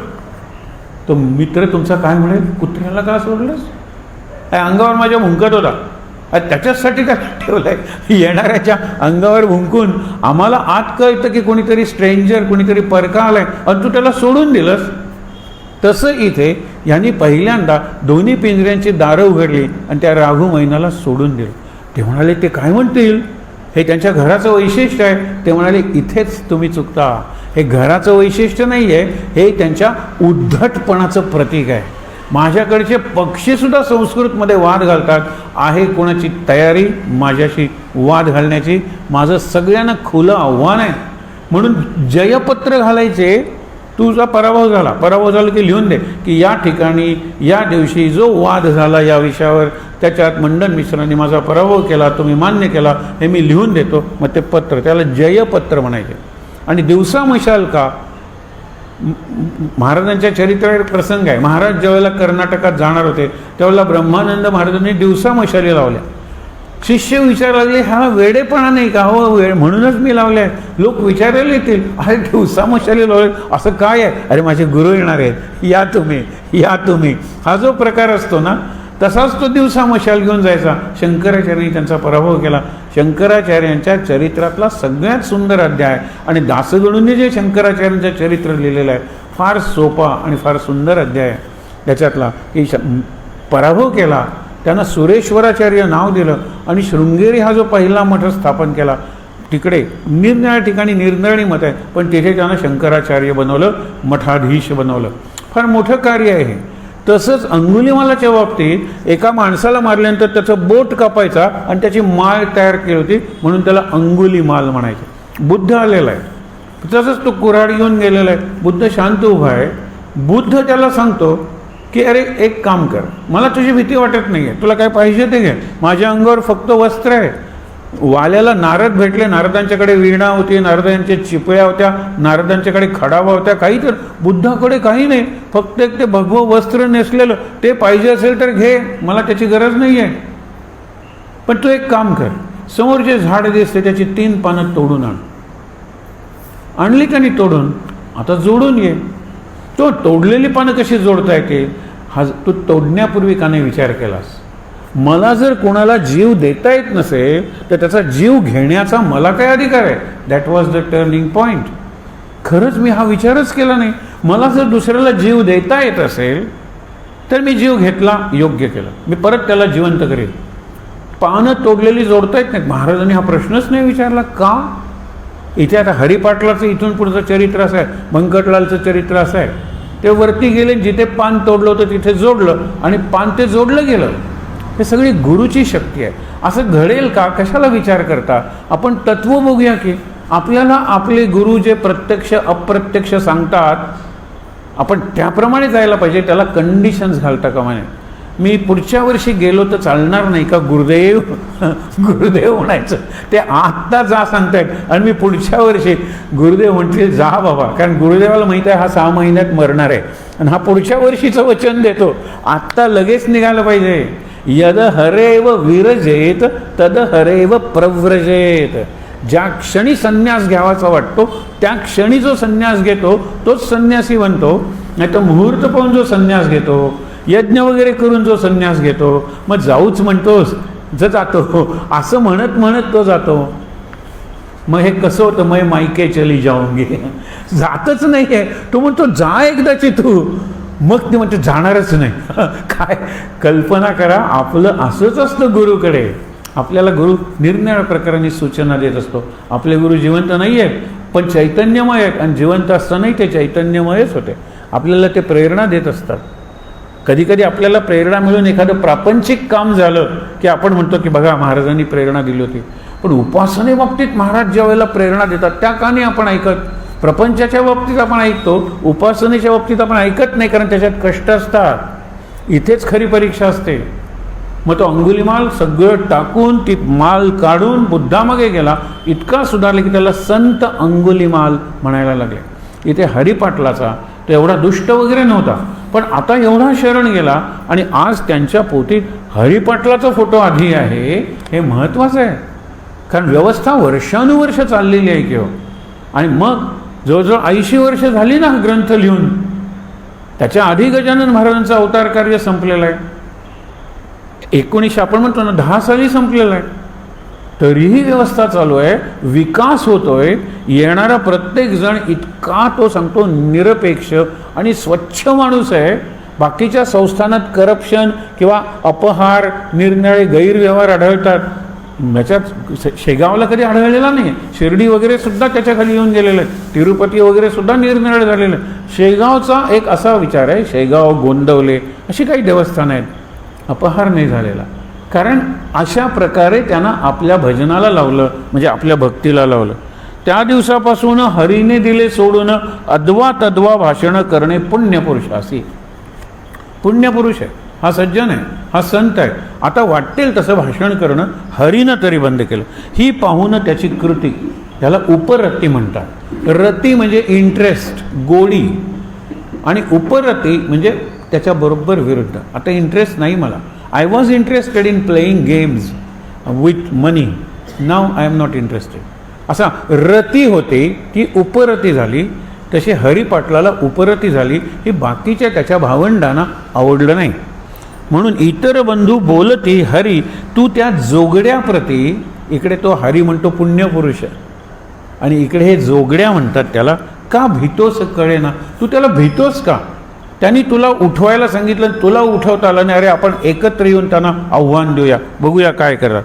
तो मित्र तुमचा काय म्हणेल, कुत्र्याला का सोडलंस, अंगावर माझ्या भुंकत होता, त्याच्यासाठी काय ठेवलंय. येणाऱ्याच्या अंगावर भुंकून आम्हाला आत कळतं की कोणीतरी स्ट्रेंजर, कोणीतरी परका आलाय आणि तू त्याला सोडून दिलंस. तसं इथे यांनी पहिल्यांदा दोन्ही पिंजऱ्यांची दारं उघडली आणि त्या राघू मैनाला सोडून दिलं. ते म्हणाले ते काय म्हणतील, हे त्यांच्या घराचं वैशिष्ट्य आहे. ते म्हणाले इथेच तुम्ही चुकता, हे घराचं वैशिष्ट्य नाही आहे, हे त्यांच्या उद्धटपणाचं प्रतीक आहे. माझ्याकडचे पक्षीसुद्धा संस्कृतमध्ये वाद घालतात. आहे कोणाची तयारी माझ्याशी वाद घालण्याची, माझं सगळ्यांना खुलं आव्हान आहे. म्हणून जयपत्र घालायचे. तुझा पराभव झाला की लिहून दे की या ठिकाणी या दिवशी जो वाद झाला या विषयावर, त्याच्यात मंडन मिश्रांनी माझा पराभव केला, तुम्ही मान्य केला, हे मी लिहून देतो. मग ते पत्र, त्याला जयपत्र म्हणायचे. आणि दिवसा मशाल का, महाराजांच्या चरित्रावर प्रसंग आहे. महाराज ज्यावेळेला कर्नाटकात जाणार होते त्यावेळेला ब्रह्मानंद महाराजांनी दिवसा मशाली लावल्या. शिष्य विचारायला लागले हा वेडेपणा नाही का, हो वेळ म्हणूनच मी लावले आहे. लोक विचारायला येतील अरे दिवसा मशाली लावले असं काय आहे, अरे माझे गुरु येणार आहेत, या तुम्ही. हा जो प्रकार असतो ना, तसाच तो दिवसा मशाल घेऊन जायचा. शंकराचार्यांनी त्यांचा पराभव केला. शंकराचार्यांच्या चरित्रातला सगळ्यात सुंदर अध्याय आणि दासगणूंनी जे शंकराचार्यांचं चरित्र लिहिलेलं आहे, फार सोपा आणि फार सुंदर अध्याय आहे. त्याच्यातला की पराभव केला, त्यांना सुरेश्वराचार्य नाव दिलं आणि शृंगेरी हा जो पहिला मठ स्थापन केला, तिकडे निरनिराळ्या ठिकाणी निरनिराळी मत आहे, पण तिथे त्यांना शंकराचार्य बनवलं, मठाधीश बनवलं. फार मोठं कार्य आहे हे. तसंच अंगुलीमालाच्या बाबतीत एका माणसाला मारल्यानंतर त्याचं बोट कापायचा आणि त्याची माळ तयार केली होती, म्हणून त्याला अंगुलीमाल म्हणायचे. बुद्ध आलेला आहे, तसंच तो कुऱ्हाड घेऊन गेलेला आहे. बुद्ध शांत उभा आहे. बुद्ध त्याला सांगतो की अरे एक काम कर, मला तुझी भीती वाटत नाही आहे, तुला काय पाहिजे ते घे, माझ्या अंगावर फक्त वस्त्र आहे. वाल्याला नारद भेटले, नारदांच्याकडे वीणा होती, नारदांच्या चिपळ्या होत्या, नारदांच्याकडे खडावा होत्या, काही तर बुद्धाकडे काही नाही, फक्त एक ते भगवं वस्त्र नेसलेलं, ते पाहिजे असेल तर घे, मला त्याची गरज नाही आहे. पण तू एक काम कर, समोर जे झाड दिसते त्याची 3 पानं तोडून आण. आणली त्यांनी तोडून, आता जोडून ये. तो तोडलेली पानं कशी जोडता येते, हा तू तोडण्यापूर्वी का नाही विचार केलास. मला जर कोणाला जीव देता येत नसेल तर त्याचा जीव घेण्याचा मला काय अधिकार आहे. That was the turning point. खरंच मी हा विचारच केला नाही. मला जर दुसऱ्याला जीव देता येत असेल तर मी जीव घेतला, योग्य केलं, मी परत त्याला जिवंत करेल. पानं तोडलेली जोडता येत नाहीत. महाराजांनी हा प्रश्नच नाही विचारला का. इथे आता हरिपाटलाचं इथून पुढचं चरित्र असं आहे, व्यंकटलालचं चरित्र असं आहे, ते वरती गेले, जिथे पान तोडलं होतं तिथे जोडलं आणि पान ते जोडलं गेलं. हे सगळी गुरुची शक्ती आहे. असं घडेल का, कशाला विचार करता. आपण तत्व बघूया की आपल्याला आपले गुरु जे प्रत्यक्ष अप्रत्यक्ष सांगतात आपण त्याप्रमाणे जायला पाहिजे, त्याला कंडिशन्स घालता कामा नये. मी पुढच्या वर्षी गेलो तर चालणार नाही का गुरुदेव? गुरुदेव म्हणायचं. ते आत्ता जा सांगतायत आणि मी पुढच्या वर्षी, गुरुदेव म्हणतील जा बाबा, कारण गुरुदेवाला माहीत आहे हा 6 महिन्यात मरणार आहे आणि हा पुढच्या वर्षीचं वचन देतो. आत्ता लगेच निघालं पाहिजे. यद हरेव विरजेत तद हरेव प्रव्रजेत. ज्या क्षणी संन्यास घ्यावाचा वाटतो त्या क्षणी जो संन्यास घेतो तोच संन्यासी बनतो. नाही तर मुहूर्त पाहून जो संन्यास घेतो, यज्ञ वगैरे करून जो संन्यास घेतो, मग जाऊच म्हणतोस जातो, असं म्हणत म्हणत तो जातो. मग हे कसं होतं? मग मायके चली जाऊंगी, जातच नाही आहे. तो म्हणतो जा एकदाची तू, मग ते म्हणते जाणारच नाही. काय कल्पना करा, आपलं असंच असतं गुरुकडे. आपल्याला गुरु निरनिराळ्या प्रकाराने सूचना देत असतो. आपले गुरु जिवंत नाही आहेत पण चैतन्यमय आहेत, आणि जिवंत असतानाही ते चैतन्यमयच होते. आपल्याला ते प्रेरणा देत असतात. कधी कधी आपल्याला प्रेरणा मिळून एखादं प्रापंचिक काम झालं की आपण म्हणतो की बघा महाराजांनी प्रेरणा दिली होती. पण उपासने बाबतीत महाराज ज्या वेळेला प्रेरणा देतात त्या का नाही आपण ऐकत? प्रपंचाच्या बाबतीत आपण ऐकतो, उपासनेच्या बाबतीत आपण ऐकत नाही, कारण त्याच्यात कष्ट असतात. इथेच खरी परीक्षा असते. मग तो अंगुलीमाल सगळं टाकून ती माल काढून बुद्धामागे गेला, इतका सुधारला की त्याला संत अंगुलीमाल म्हणायला लागले. इथे हरिपाटलाचा तो एवढा दुष्ट वगैरे नव्हता, पण आता एवढा शरण गेला आणि आज त्यांच्या पोथीत हरिपाटलाचा फोटो आधी आहे. हे महत्त्वाचं आहे, कारण व्यवस्था वर्षानुवर्ष चाललेली आहे किंवा. आणि मग जवळजवळ 80 वर्ष झाली ना ग्रंथ लिहून. त्याच्या आधी गजानन महाराजांचं अवतार कार्य संपलेलं आहे. 1900 आपण म्हणतो ना 10 साली संपलेलं आहे. तरीही व्यवस्था चालू आहे, विकास होतोय. येणारा प्रत्येक जण इतका तो सांगतो निरपेक्ष आणि स्वच्छ माणूस आहे. बाकीच्या संस्थानात करप्शन किंवा अपहार, निरनिराळे गैरव्यवहार आढळतात. याच्यात शेगावला कधी आढळलेला नाही. शिर्डी वगैरे सुद्धा त्याच्या खाली येऊन गेलेलं आहे. तिरुपती वगैरे सुद्धा निरनिराळे झालेलं आहे. शेगावचा एक असा विचार आहे, शेगाव, गोंदवले अशी काही देवस्थान आहेत, अपहार नाही झालेला. कारण अशा प्रकारे त्यांना आपल्या भजनाला लावलं, म्हणजे आपल्या भक्तीला लावलं. त्या दिवसापासून हरीने दिले सोडून अद्वा तद्वा भाषण करणे पुण्यपुरुषासी. पुण्यपुरुष आहे हा, सज्जन आहे हा, संत आहे. आता वाटेल तसं भाषण करणं हरीनं तरी बंद केलं. ही पाहून त्याची कृती, त्याला उपरती म्हणतात. रती म्हणजे इंटरेस्ट, गोडी, आणि उपरती म्हणजे त्याच्याबरोबर विरुद्ध. आता इंटरेस्ट नाही मला, I was interested in playing games with money, now I am not interested. असा रती होती ती उपरती झाली. तशी हरिपाटलाला उपरती झाली. ही बाकीच्या त्याच्या भावंडांना आवडलं नाही. म्हणून इतर बंधू बोलती हरी तू त्या जोगड्याप्रती, इकडे तो हरी म्हणतो पुण्यपुरुष, आणि इकडे हे जोगड्या म्हणतात त्याला. का भीतोस कळे ना, तू त्याला भीतोस का? त्यांनी तुला उठवायला सांगितलं, तुला उठवता आलं नाही. अरे आपण एकत्र येऊन त्यांना आव्हान देऊया, बघूया काय करतात.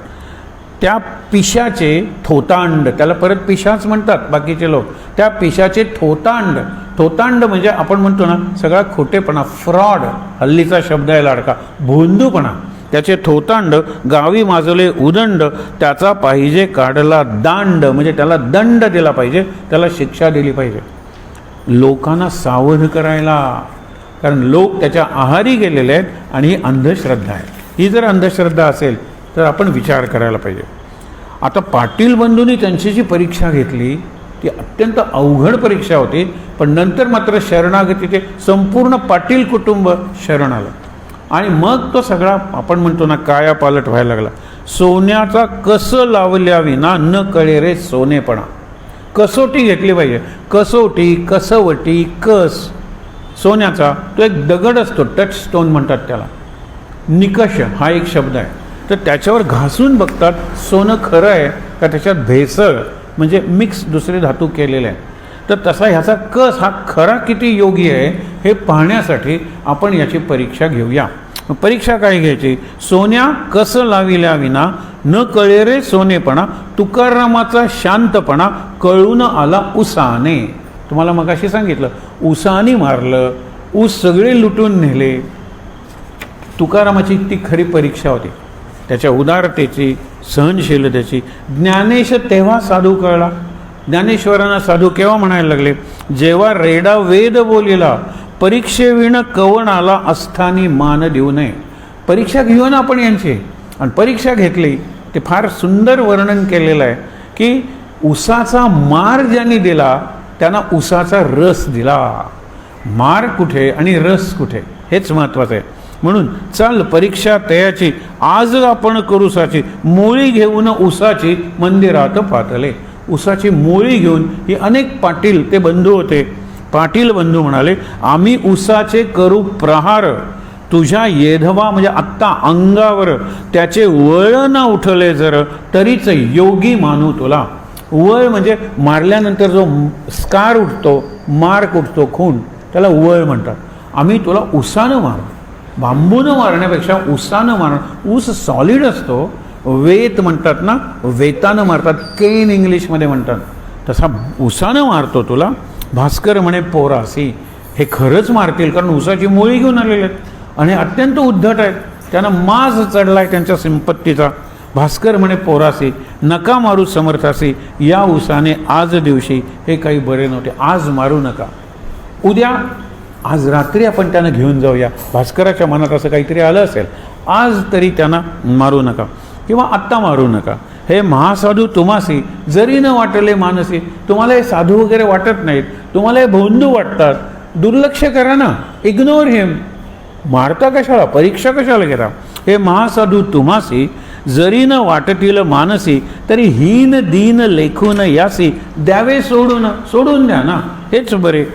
त्या पिशाचे थोतांड, त्याला परत पिशाच म्हणतात बाकीचे लोक. त्या पिशाचे थोतांड, थोतांड म्हणजे आपण म्हणतो ना सगळा खोटेपणा, फ्रॉड, हल्लीचा शब्द आहे लाडका, भोंदूपणा. त्याचे थोतांड गावी माजले उदंड, त्याचा पाहिजे काढला दांड, म्हणजे त्याला दंड दिला पाहिजे, त्याला शिक्षा दिली पाहिजे. लोकांना सावध करायला, कारण लोक त्याच्या आहारी गेलेले आहेत आणि ही अंधश्रद्धा आहे. ही जर अंधश्रद्धा असेल तर आपण विचार करायला पाहिजे. आता पाटील बंधूंनी त्यांची जी परीक्षा घेतली ती अत्यंत अवघड परीक्षा होती, पण नंतर मात्र शरणागती, ते संपूर्ण पाटील कुटुंब शरण आलं. आणि मग तो सगळा आपण म्हणतो ना कायापालट व्हायला लागला. सोन्याचा कस लावल्या विना न कळे रे सोनेपणा. कसोटी घेतली पाहिजे, कसोटी, कसवटी, कस. सोन्याचा तो एक दगड असतो, टच स्टोन म्हणतात त्याला. निकष हा एक शब्द आहे. तर त्याच्यावर घासून बघतात सोनं खरं आहे का त्याच्यात भेसळ म्हणजे मिक्स दुसरे धातू केलेले आहे. तर तसा ह्याचा कस हा खरा किती योगी आहे हे पाहण्यासाठी आपण याची परीक्षा घेऊया. परीक्षा काय घ्यायची? सोन्या कस लाविल्या विना न कळे रे सोनेपणा, तुकारामाचा शांतपणा कळून आला उसाने. तुम्हाला मगाशी सांगितलं उसाने मारलं, ऊस सगळे लुटून नेले. तुकारामाची ती खरी परीक्षा होती, त्याच्या उदारतेची, सहनशीलतेची. ज्ञानेश तेव्हा साधू कळला. ज्ञानेश्वरांना साधू केव्हा म्हणायला लागले? जेव्हा रेडा वेद बोलिला, परीक्षेविण कवणाला अस्थानी मान देऊ नये. परीक्षा घेऊ ना आपण यांची. आणि परीक्षा घेतली ते फार सुंदर वर्णन केलेलं आहे की उसाचा मार ज्यांनी दिला त्यांना उसाचा रस दिला. मार कुठे आणि रस कुठे हेच महत्त्वाचं आहे. म्हणून चल परीक्षा तयाची आज आपण करूसाची, मोळी घेऊन उसाची मंदिरात पातले. उसाची मोळी घेऊन ही अनेक पाटील ते बंधू होते. पाटील बंधू म्हणाले आम्ही उसाचे करू प्रहार, तुझ्या येधवा म्हणजे आत्ता अंगावर त्याचे वळ ना उठले जर तरीच योगी मानू तुला. वळ म्हणजे मारल्यानंतर जो स्कार उठतो, मार्क उठतो, खून, त्याला वळ म्हणतात. आम्ही तुला उसानं मारू, बांबूनं मारण्यापेक्षा उसानं मार. ऊस सॉलिड असतो, वेत म्हणतात ना, वेतानं मारतात, केन इंग्लिशमध्ये म्हणतात, तसा उसानं मारतो तुला. भास्कर म्हणे पोरासी, हे खरंच मारतील कारण उसाची मोळी घेऊन आलेले आहेत आणि अत्यंत उद्धट आहेत, त्यांना माज चढलाय त्यांच्या संपत्तीचा. भास्कर म्हणे पोरासी, नका मारू समर्थासी, या उसाने आज दिवशी हे काही बरे नव्हते, आज मारू नका, उद्या आज रात्री आपण त्यांना घेऊन जाऊया. भास्कराच्या मनात असं काहीतरी आलं असेल, आज तरी त्यांना मारू नका किंवा आत्ता मारू नका. हे महासाधू तुम्हासी जरी न वाटले मानसी, तुम्हाला हे साधू वगैरे वाटत नाहीत, तुम्हाला हे भोंदू वाटतात, दुर्लक्ष करा ना, इग्नोर हिम. मारता कशाला, परीक्षा कशाला घेता. हे महासाधू तुम्हासी जरी न वाटतील मानसी, तरी हीन दीन लेखून यासी द्यावे सोडून, सोडून द्या ना, हेच बरे.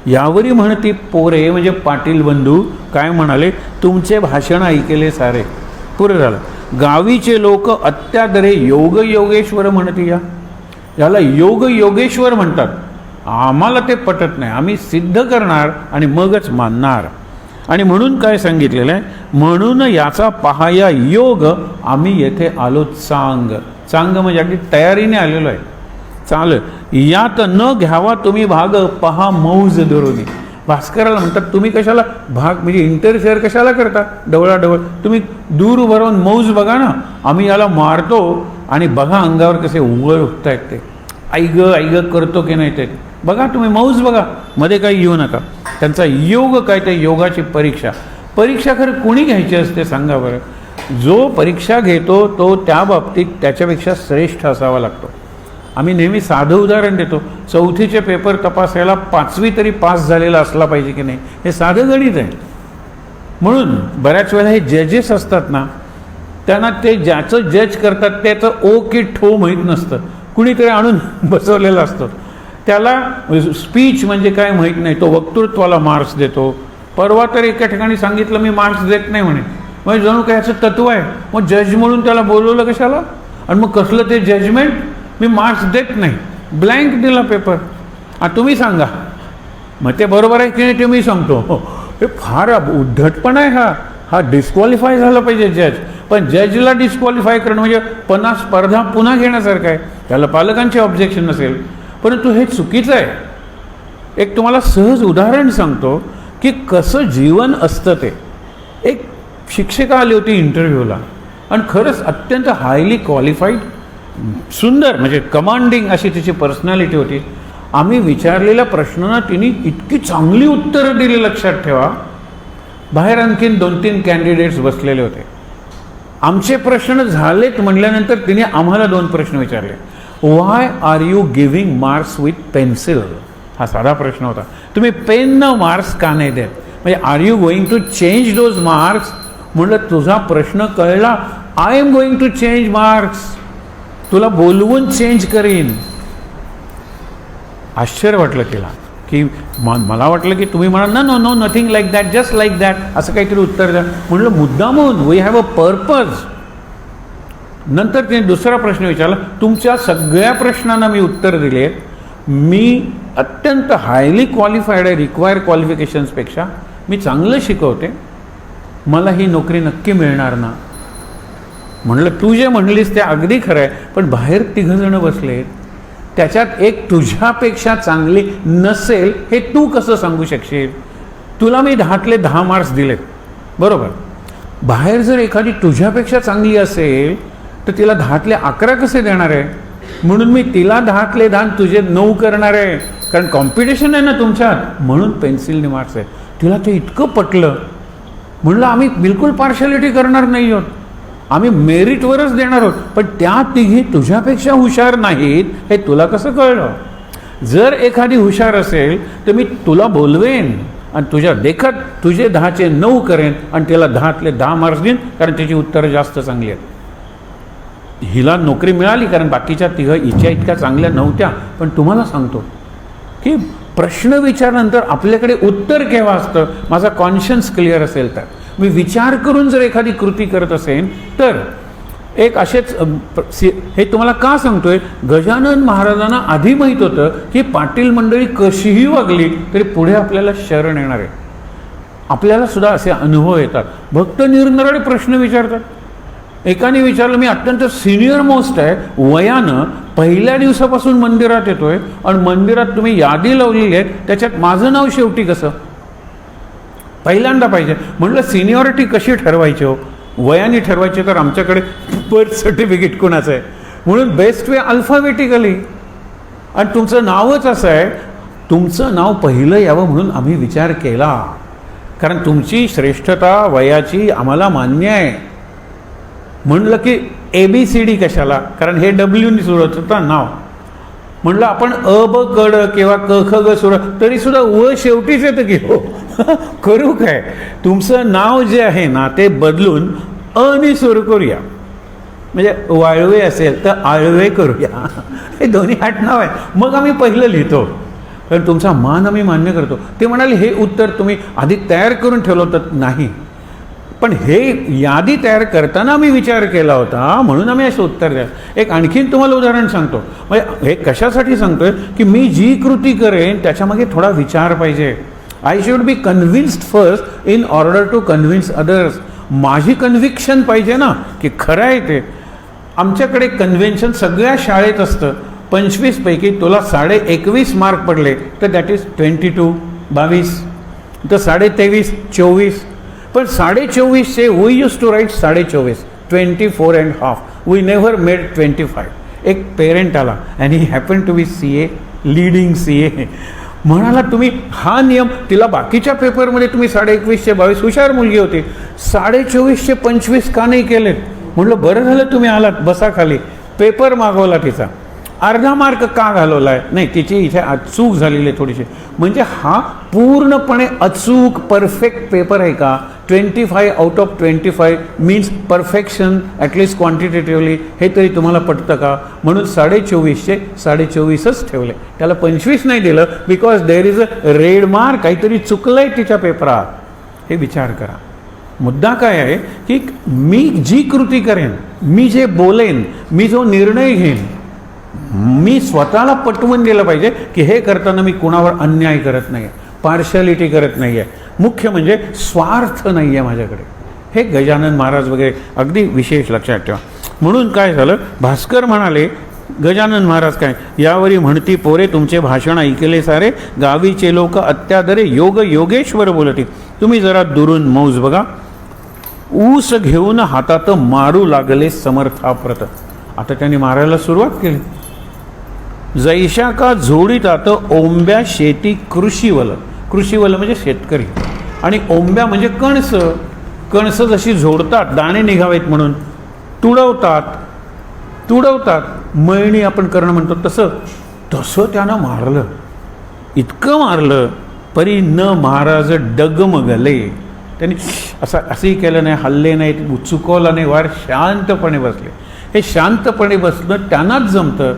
यावरी म्हणती पोरे म्हणजे पाटील बंधू काय म्हणाले, तुमचे भाषण ऐकले सारे, पुरं झालं. गावीचे लोक अत्यादरे योग योगेश्वर म्हणती, याला योग योगेश्वर म्हणतात. आम्हाला ते पटत नाही, आम्ही सिद्ध करणार आणि मगच मानणार. आणि म्हणून काय सांगितलेलं आहे, म्हणून याचा पहाया योग आम्ही येथे आलो चांग. चांग म्हणजे अगदी तयारीने आलेलो आहे. चाल यात न घ्यावा तुम्ही भाग, पहा मौज धरुनी. भास्कराला म्हणतात तुम्ही कशाला भाग म्हणजे इंटरफेअर कशाला करता, डवळाडवळ, तुम्ही दूर उभं राहून मौज बघा ना. आम्ही याला मारतो आणि बघा अंगावर कसे उघड उठत आहेत ते, ऐग करतो की नाही ते बघा, तुम्ही मौज बघा, मध्ये काही येऊ नका. त्यांचा योग काय, ते योगाची परीक्षा. परीक्षा खरं कोणी घ्यायची असते सांगा बरं. जो परीक्षा घेतो तो त्या बाबतीत त्याच्यापेक्षा श्रेष्ठ असावा लागतो. आम्ही नेहमी साधं उदाहरण देतो, चौथीचे पेपर तपासायला 5वी तरी पास झालेला असला पाहिजे की नाही, हे साधं गणित आहे. म्हणून बऱ्याच वेळेला हे जजेस असतात ना, त्यांना ते ज्याचं जज करतात त्याचं ओ की ठो माहीत नसतं, कुणीतरी आणून बसवलेलं असतं. त्याला स्पीच म्हणजे काय माहीत नाही, तो वक्तृत्वाला मार्क्स देतो. परवा तर एका ठिकाणी सांगितलं मी मार्क्स देत नाही म्हणे, म्हणजे जणू काय याचं तत्व आहे. मग जज म्हणून त्याला बोलवलं कशाला, आणि मग कसलं ते जजमेंट, मी मार्क्स देत नाही, ब्लँक दिला पेपर. तुम्ही सांगा मग ते बरोबर आहे की नाही ते मी सांगतो. हे फार उद्धटपणा आहे हा डिस्क्वालिफाय झाला पाहिजे जज. पण जजला डिस्क्वालिफाय करणं म्हणजे पुन्हा स्पर्धा पुन्हा घेण्यासारखं आहे. त्याला पालकांचे ऑब्जेक्शन नसेल, परंतु हे चुकीचं आहे. एक तुम्हाला सहज उदाहरण सांगतो की कसं जीवन असतं ते. एक शिक्षिका आली होती इंटरव्ह्यूला आणि खरंच अत्यंत हायली क्वालिफाईड, सुंदर म्हणजे कमांडिंग अशी तिची पर्सनॅलिटी होती. आम्ही विचारलेल्या प्रश्नांना तिने इतकी चांगली उत्तरं दिली, लक्षात ठेवा. बाहेर आणखीन 2-3 कॅन्डिडेट्स बसलेले होते. आमचे प्रश्न झालेत म्हटल्यानंतर तिने आम्हाला 2 प्रश्न विचारले. Why are you giving marks with pencil, हा साधा प्रश्न होता. तुम्ही पेननं मार्क्स का नाही देत, म्हणजे are you going to change those marks. म्हटलं तुझा प्रश्न कळला, I am going to change marks, तुला बोलवून चेंज करीन. आश्चर्य वाटलं तिला की मला वाटलं की तुम्ही म्हणाल ना no no nothing like that, just like that, असं काहीतरी उत्तर द्या. म्हटलं मुद्दामून, वी हॅव अ पर्पज. नंतर तिने दुसरा प्रश्न विचारला, तुमच्या सगळ्या प्रश्नांना मी उत्तर दिले, मी अत्यंत हायली क्वालिफाईड आहे, रिक्वायर्ड क्वालिफिकेशन्सपेक्षा मी चांगलं शिकवते, मला ही नोकरी नक्की मिळणार ना. म्हणलं तू जे म्हणलीस ते अगदी खरं आहे, पण बाहेर 3 जण बसलेत, त्याच्यात एक तुझ्यापेक्षा चांगली नसेल हे तू कसं सांगू शकशील. तुला मी 10तले 10 मार्क्स दिलेत बरोबर, बाहेर जर एखादी तुझ्यापेक्षा चांगली असेल तर तिला 10तले 11 कसे देणार आहे. म्हणून मी तिला 10तले 10 तुझे 9 करणार आहे, कारण कॉम्पिटिशन आहे ना तुमच्यात, म्हणून पेन्सिलने मार्क्स आहे. तिला ते इतकं पटलं म्हणलं आम्ही बिलकुल पार्शालिटी करणार नाही आहोत, आम्ही मेरिटवरच देणार आहोत. पण त्या तिघी तुझ्यापेक्षा हुशार नाहीत हे तुला कसं कळलं? जर एखादी हुशार असेल तर मी तुला बोलवेन आणि तुझ्या देखत तुझे 10चे 9 करेन आणि त्याला 10तले 10 मार्क्स देईन, कारण त्याची उत्तरं जास्त चांगली आहेत. हिला नोकरी मिळाली कारण बाकीच्या तिघं हिच्या इतक्या चांगल्या नव्हत्या. पण तुम्हाला सांगतो की प्रश्न विचारल्यानंतर आपल्याकडे उत्तर केव्हा असतं? माझा कॉन्शियन्स क्लिअर असेल तर. मी विचार करून जर एखादी कृती करत असेन तर एक असेच हे तुम्हाला का सांगतोय? गजानन महाराजांना आधी माहीत होतं की पाटील मंडळी कशीही वागली तरी पुढे आपल्याला शरण येणार आहे. आपल्याला सुद्धा असे अनुभव येतात. भक्त निरनिराळे प्रश्न विचारतात. एकाने विचारलं, मी अत्यंत सिनियर मोस्ट आहे, वयानं पहिल्या दिवसापासून मंदिरात येतोय आणि मंदिरात तुम्ही यादी लावलेली आहे, त्याच्यात माझं नाव शेवटी कसं? पहिल्यांदा पाहिजे. म्हटलं सिनियरिटी कशी ठरवायची हो? वयाने ठरवायचे तर आमच्याकडे बर्थ सर्टिफिकेट कोणाचं आहे, म्हणून बेस्ट वे अल्फाबेटिकली. आणि तुमचं नावच असं आहे, तुमचं नाव पहिलं यावं म्हणून आम्ही विचार केला, कारण तुमची श्रेष्ठता वयाची आम्हाला मान्य आहे. म्हणलं की ABCD कशाला? कारण हे Wने सुरू होतं नाव. म्हणलं आपण अ ब क ड किंवा क ख ग सुरू तरी सुद्धा व शेवटीच येतं की हो. करू काय? तुमचं नाव जे आहे ना ते बदलून अने सुरू करूया. म्हणजे वाळवे असेल तर आळवे करूया. हे दोन्ही आडनाव आहे. मग आम्ही पहिलं लिहितो, कारण तुमचा मान आम्ही मान्य करतो. ते म्हणाले हे उत्तर तुम्ही आधी तयार करून ठेवलं होतं. नाही, पण हे यादी तयार करताना आम्ही विचार केला होता म्हणून आम्ही असं उत्तर द्या. एक आणखीन तुम्हाला उदाहरण सांगतो. म्हणजे हे कशासाठी सांगतोय की मी जी कृती करेन त्याच्यामागे थोडा विचार पाहिजे. I should be convinced first in order to convince others. माझी कन्व्हिक्शन पाहिजे ना की खरं आहे ते. आमच्याकडे कन्व्हेन्शन सगळ्या शाळेत असतं. 25 पैकी तुला 21.5 मार्क पडले तर दॅट इज 22, 22 तर 23.5, 24. पण 24.5चे we use to write 24.5, 24.5. We never made 25. एक पेरेंट आला and he happen to be CA, leading CA. म्हणाला तुम्ही हा नियम, तिला बाकीच्या पेपरमध्ये तुम्ही 21.5चे 22, हुशार मुलगी होती, 24.5चे 25 का नाही केलेत? म्हटलं बरं झालं तुम्ही आलात, बसा खाली. पेपर मागवला तिचा, अर्धा मार्क का घालवलाय? नाही, तिची इथे चूक झालेली आहे थोडीशी. म्हणजे हा पूर्णपणे अचूक परफेक्ट पेपर आहे का? 25 out of 25 means perfection at least quantitatively. हे तरी तुम्हाला पटतं का? म्हणून 24.5चे 24.5च ठेवले, त्याला 25 नाही दिलं because there is a red mark. काहीतरी चुकलं आहे तिच्या पेपरात. हे विचार करा. मुद्दा काय आहे की मी जी कृती करेन, मी जे बोलेन, मी जो निर्णय घेईन, मी स्वतःला पटवून दिलं पाहिजे की हे करताना मी कुणावर अन्याय करत नाही आहे, पार्शालिटी करत नाही आहे, मुख्य म्हणजे स्वार्थ नाही आहे माझ्याकडे. हे गजानन महाराज वगैरे अगदी विशेष लक्षात ठेवा. म्हणून काय झालं, भास्कर म्हणाले, गजानन महाराज काय यावरी म्हणती पोरे तुमचे भाषण ऐकले सारे, गावीचे लोक अत्यादरे योग योगेश्वर बोलते. तुम्ही जरा दुरून मौज बघा. ऊस घेऊन हातात मारू लागले समर्थाप्रत. आता त्यांनी मारायला सुरुवात केली. जैशा का झोडीतात ओंब्या शेती कृषीवल. कृषीवल म्हणजे शेतकरी आणि ओंब्या म्हणजे कणस. कणस जशी झोडतात दाणे निघावेत म्हणून तुडवतात, मळणी आपण करणं म्हणतो तसं त्यानं मारलं. इतकं मारलं परी न महाराज डगमगले. त्यांनी असंही केलं नाही, हल्ले नाही, चुकवलं नाही, वार शांतपणे बसले. हे शांतपणे बसणं त्यांनाच जमतं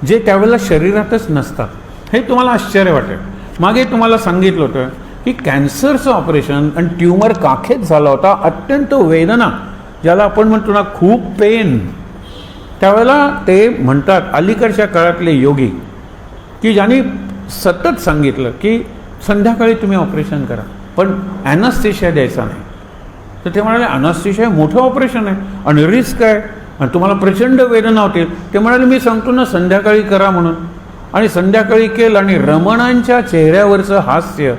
जे त्यावेळेला शरीरातच नसतात. हे तुम्हाला आश्चर्य वाटेल. मागे तुम्हाला सांगितलं होतं की कॅन्सरचं ऑपरेशन आणि ट्यूमर काखेत झाला होता, अत्यंत वेदना, ज्याला आपण म्हणतो ना खूप पेन. त्यावेळेला ते म्हणतात अलीकडच्या काळातले योगी की ज्यांनी सतत सांगितलं की संध्याकाळी तुम्ही ऑपरेशन करा पण ॲनास्थेशिया द्यायचा नाही. तर ते म्हणाले ॲनास्थेशिया मोठं ऑपरेशन आहे आणि रिस्क आहे आणि तुम्हाला प्रचंड वेदना होतील. ते म्हणाले मी सांगतो ना संध्याकाळी करा म्हणून. आणि संध्याकाळी केलं आणि रमणांच्या चेहऱ्यावरचं हास्य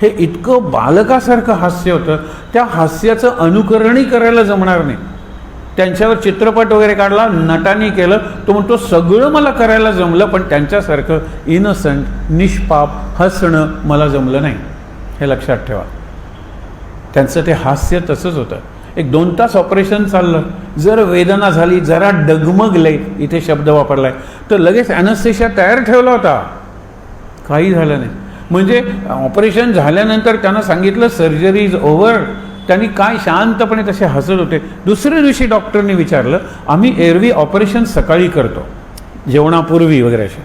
हे इतकं बालकासारखं हास्य होतं, त्या हास्याचं अनुकरणही करायला जमणार नाही. त्यांच्यावर चित्रपट वगैरे काढला, नटांनी केलं. तो म्हणतो सगळं मला करायला जमलं पण त्यांच्यासारखं इनोसंट निष्पाप हसणं मला जमलं नाही. हे लक्षात ठेवा. त्यांचं ते हास्य तसंच होतं. 1-2 तास ऑपरेशन चाललं, जर वेदना झाली, जरा डगमगले, इथे शब्द वापरलाय, तर लगेच ॲनेस्थेशिया तयार ठेवला होता, काही झालं नाही. म्हणजे ऑपरेशन झाल्यानंतर त्यांना सांगितलं सर्जरी इज ओव्हर, त्यांनी काय शांतपणे तसे हसत होते. दुसऱ्या दिवशी डॉक्टरने विचारलं, आम्ही एरवी ऑपरेशन सकाळी करतो जेवणापूर्वी वगैरे असे,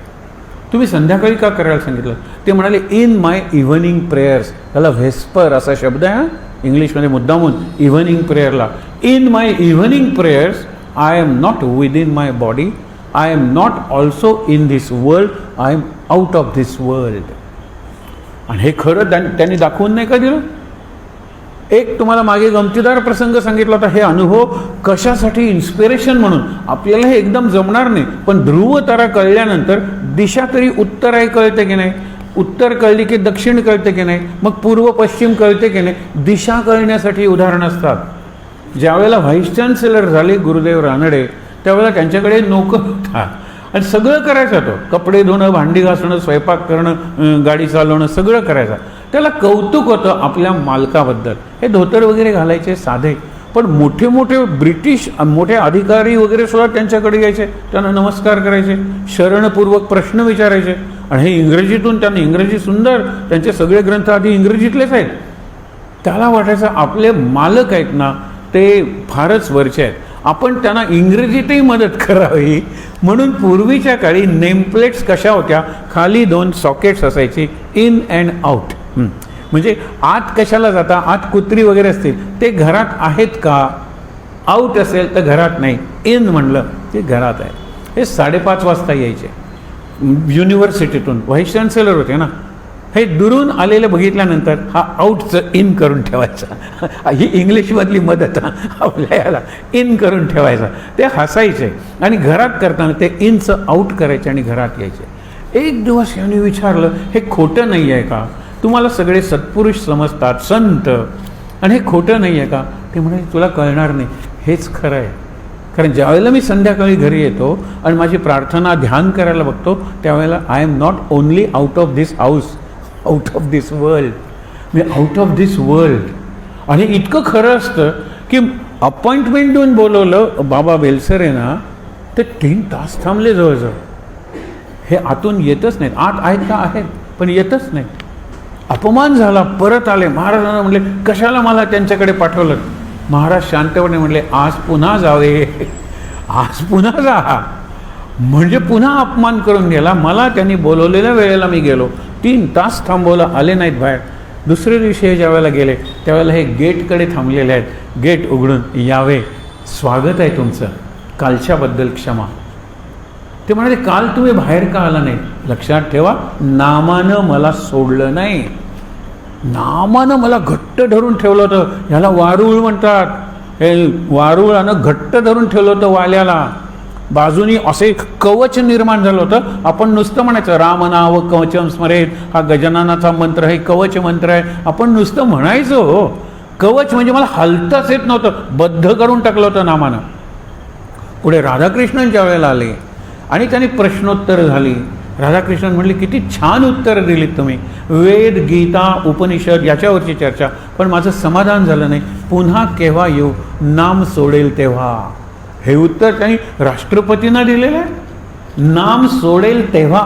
तुम्ही संध्याकाळी का करायला सांगितलं? ते म्हणाले इन माय इव्हनिंग प्रेयर्स. त्याला व्हेस्पर असा शब्द आहे इंग्लिशमध्ये मुद्दामून, इव्हनिंग प्रेयरला. In my evening prayers I am not within my body, I am not also in this world, I am out of this world. आणि हे खरं त्यांनी दाखवून नाही का दिलं? एक तुम्हाला मागे गमतीदार प्रसंग सांगितला होता. हे अनुभव कशासाठी? इन्स्पिरेशन म्हणून. आपल्याला हे एकदम जमणार नाही, पण ध्रुव तारा कळल्यानंतर दिशा तरी उत्तर आहे कळते की नाही, उत्तर कळली की दक्षिण कळते की नाही, मग पूर्व पश्चिम कळते की नाही. दिशा कळण्यासाठी उदाहरणं असतात. ज्यावेळेला व्हाईस चान्सलर झाले गुरुदेव रानडे, त्यावेळेला त्यांच्याकडे नोकर होता आणि सगळं करायचं तो, कपडे धुणं, भांडी घासणं, स्वयंपाक करणं, गाडी चालवणं, सगळं करायचं. त्याला कौतुक होतं आपल्या मालकाबद्दल. हे धोतर वगैरे घालायचे साधे, पण मोठे मोठे ब्रिटिश मोठे अधिकारी वगैरे सुद्धा त्यांच्याकडे यायचे, त्यांना नमस्कार करायचे, शरणपूर्वक प्रश्न विचारायचे. आणि हे इंग्रजीतून, त्यांना इंग्रजी सुंदर, त्यांचे सगळे ग्रंथ आधी इंग्रजीतलेच आहेत. त्याला वाटायचं आपले मालक आहेत ना ते फारच वरचे आहेत, आपण त्यांना इंग्रजीतही मदत करावी. म्हणून पूर्वीच्या काळी नेमप्लेट्स कशा होत्या? खाली 2 सॉकेट्स असायची, इन अँड आउट. म्हणजे आत कशाला जाता, आत कुत्री वगैरे असतील ते घरात आहेत का, आउट असेल तर घरात नाही, इन म्हणलं ते घरात आहे. हे 5:30 वाजता यायचे युनिव्हर्सिटीतून, व्हाईस चान्सलर होते ना. हे दुरून आलेलं बघितल्यानंतर हा आउटचं इन करून ठेवायचा. ही इंग्लिशमधली मदत आपल्या याला इन करून ठेवायचा. ते हसायचे आणि घरात करताना ते इनचं आउट करायचे आणि घरात यायचे. एक दिवस यांनी विचारलं, हे खोटं नाही आहे का? तुम्हाला सगळे सत्पुरुष समजतात, संत, आणि हे खोटं नाही आहे का? ते म्हणाले तुला कळणार नाही, हेच खरं आहे. कारण ज्यावेळेला मी संध्याकाळी घरी येतो आणि माझी प्रार्थना ध्यान करायला बघतो, त्यावेळेला I am not only out of this house, out of this world, me out of this world. आणि इतकं खरं असतं की अपॉइंटमेंट देऊन बोलवलं बाबा बेलसरे ना, ते 3 तास थांबले जवळजवळ. हे आतून येतच नाहीत, आत आहेत का आहेत पण येतच नाही. अपमान झाला, परत आले. महाराजांना म्हणले कशाला मला त्यांच्याकडे पाठवलं? महाराज शांतपणे म्हणले आज पुन्हा जावे, आज पुन्हा जा. म्हणजे पुन्हा अपमान करून गेला. मला त्यांनी बोलवलेल्या वेळेला मी गेलो, 3 तास थांबवलं, आले नाहीत बाहेर. दुसऱ्या दिवशी ज्या वेळेला गेले त्यावेळेला हे गेटकडे थांबलेले आहेत, गेट उघडून यावे, स्वागत आहे तुमचं, कालच्याबद्दल क्षमा. ते म्हणाले काल तुम्ही बाहेर का आला नाही? लक्षात ठेवा, नामानं मला सोडलं नाही, नामानं मला घट्ट धरून ठेवलं होतं. ह्याला वारुळ म्हणतात. हे वारुळानं घट्ट धरून ठेवलं होतं वाल्याला. बाजूनी असे कवच निर्माण झालं होतं. आपण नुसतं म्हणायचं राम नाव कवचम स्मरेत, हा गजाननाचा मंत्र आहे, कवच मंत्र आहे, आपण नुसतं म्हणायचं. हो, कवच म्हणजे मला हलताच येत नव्हतं, बद्ध करून टाकलं होतं नामानं. पुढे राधाकृष्णन ज्या वेळेला आले आणि त्यांनी प्रश्नोत्तर झाली, राधाकृष्णन म्हणले किती छान उत्तरं दिलीत तुम्ही, वेद, गीता, उपनिषद याच्यावरची चर्चा, पण माझं समाधान झालं नाही, पुन्हा केव्हा येऊ, नाम सोडेल तेव्हा. हे उत्तर त्यांनी राष्ट्रपतींना दिलेलं आहे. नाम सोडेल तेव्हा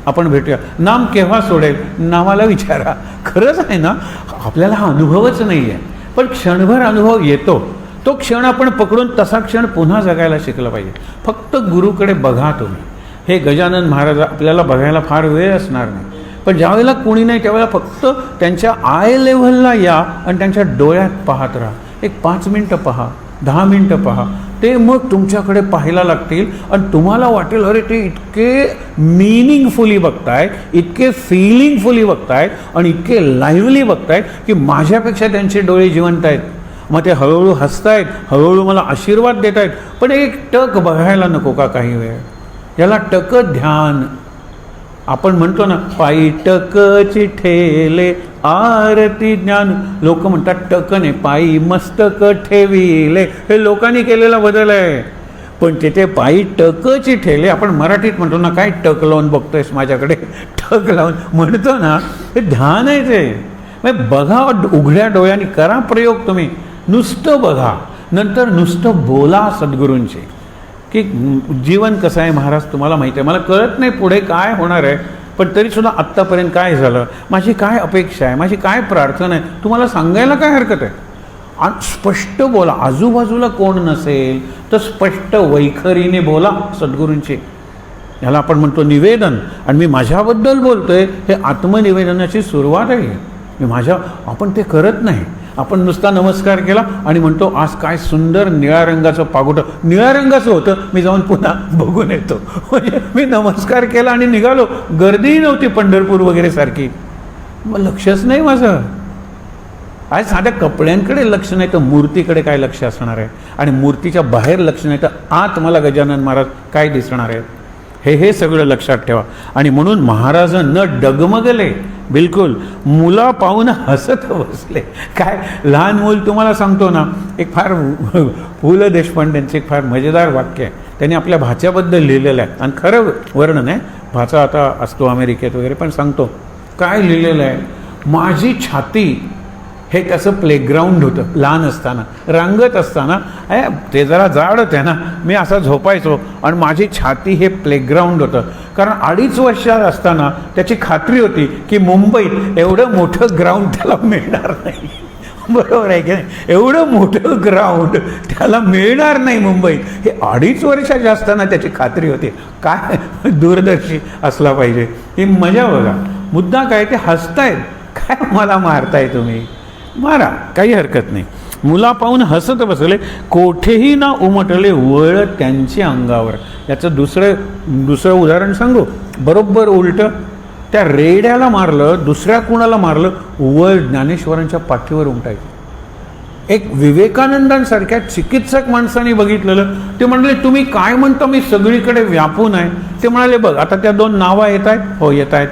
आपण भेटूया. नाम केव्हा सोडेल? नामाला विचारा. खरंच आहे ना, आपल्याला हा अनुभवच नाही आहे, पण क्षणभर अनुभव येतो. तो क्षण आपण पकडून तसा क्षण पुन्हा जगायला शिकलं पाहिजे. फक्त गुरुकडे बघा तुम्ही. हे गजानन महाराज आपल्याला बघायला फार वेळ असणार नाही, पण ज्यावेळेला कोणी नाही त्यावेळेला फक्त त्यांच्या आय लेव्हलला या आणि त्यांच्या डोळ्यात पाहत राहा. एक 5 मिनटं पहा, 10 मिनटं पहा, ते मग तुमच्याकडे पाहायला लागतील आणि तुम्हाला वाटेल अरे ते इतके मिनिंगफुली बघतायत, इतके फिलिंगफुली बघतायत आणि इतके लाईव्हली बघतायत की माझ्यापेक्षा त्यांचे डोळे जिवंत आहेत. मग ते हळूहळू हसतायत, हळूहळू मला आशीर्वाद देत आहेत. पण एक टक बघायला नको का काही वेळ? याला टक ध्यान आपण म्हणतो ना, पायी टकची ठेले आरती ज्ञान. लोक म्हणतात टकने पायी मस्तक ठेविले, हे लोकांनी केलेला बदल आहे. पण तिथे पायी टकची ठेले, आपण मराठीत म्हणतो ना, काय टक लावून बघतोयस माझ्याकडे, टक लावून म्हणतो ना, हे ध्यान आहे. ते म्हणजे बघा, उघड्या डोळ्यांनी करा प्रयोग तुम्ही, नुसतं बघा, नंतर नुसतं बोला सद्गुरूंचे की जीवन कसं आहे महाराज तुम्हाला माहिती आहे, मला कळत नाही पुढे काय होणार आहे, पण तरीसुद्धा आत्तापर्यंत काय झालं, माझी काय अपेक्षा आहे, माझी काय प्रार्थना आहे, तुम्हाला सांगायला काय हरकत आहे. आणि स्पष्ट बोला, आजूबाजूला कोण नसेल तर स्पष्ट वैखरीने बोला सद्गुरूंचे. ह्याला आपण म्हणतो निवेदन. आणि मी माझ्याबद्दल बोलतोय, हे आत्मनिवेदनाची सुरुवात आहे. आपण ते करत नाही. आपण नुसता नमस्कार केला आणि म्हणतो आज काय सुंदर निळ्या रंगाचं पागोटं, निळ्या रंगाचं होतं, मी जाऊन पुन्हा बघून येतो. म्हणजे मी नमस्कार केला आणि निघालो, गर्दीही नव्हती पंढरपूर वगैरे सारखी, मग लक्षच नाही माझं. आज साध्या कपड्यांकडे लक्ष नाही तर मूर्तीकडे काय लक्ष असणार आहे, आणि मूर्तीच्या बाहेर लक्ष नाही तर आत मला गजानन महाराज काय दिसणार आहे, हे सगळं लक्षात ठेवा. आणि म्हणून महाराज न डगमगले, बिलकुल मुला पाहून हसत बसले. काय लहान मूल, तुम्हाला सांगतो ना, एक फार पु ल देशपांडेंचे एक फार मजेदार वाक्य आहे. त्यांनी आपल्या भाच्याबद्दल लिहिलेलं आहे, आणि खरं वर्णन आहे. भाचा आता असतो अमेरिकेत वगैरे, पण सांगतो काय लिहिलेलं आहे. माझी छाती हे त्याचं प्लेग्राऊंड होतं. लहान असताना रांगत असताना ते जरा जाड होते ना, मी असा झोपायचो आणि माझी छाती हे प्लेग्राऊंड होतं. कारण 2.5 वर्षात असताना त्याची खात्री होती की मुंबईत एवढं मोठं ग्राउंड त्याला मिळणार नाही. बरोबर आहे की नाही, एवढं मोठं ग्राउंड त्याला मिळणार नाही मुंबईत, हे 2.5 वर्षाच्या असताना त्याची खात्री होती. काय दूरदर्शी असला पाहिजे. ही मजा बघा. मुद्दा काय, ते हसतायत, काय मला मारताय तुम्ही, मारा, काही हरकत नाही. मुला पाहून हसत बसले, कोठेही ना उमटले वळ त्यांच्या अंगावर. याचं दुसरं उदाहरण सांगू, बरोबर उलटं. त्या रेड्याला मारलं, दुसऱ्या कुणाला मारलं, वळ ज्ञानेश्वरांच्या पाठीवर उमटायचं. एक विवेकानंदांसारख्या चिकित्सक माणसाने बघितलेलं. ते म्हणाले तुम्ही काय म्हणता, मी सगळीकडे व्यापून आहे. ते म्हणाले बघ आता त्या 2 नावा येत आहेत, हो येत आहेत,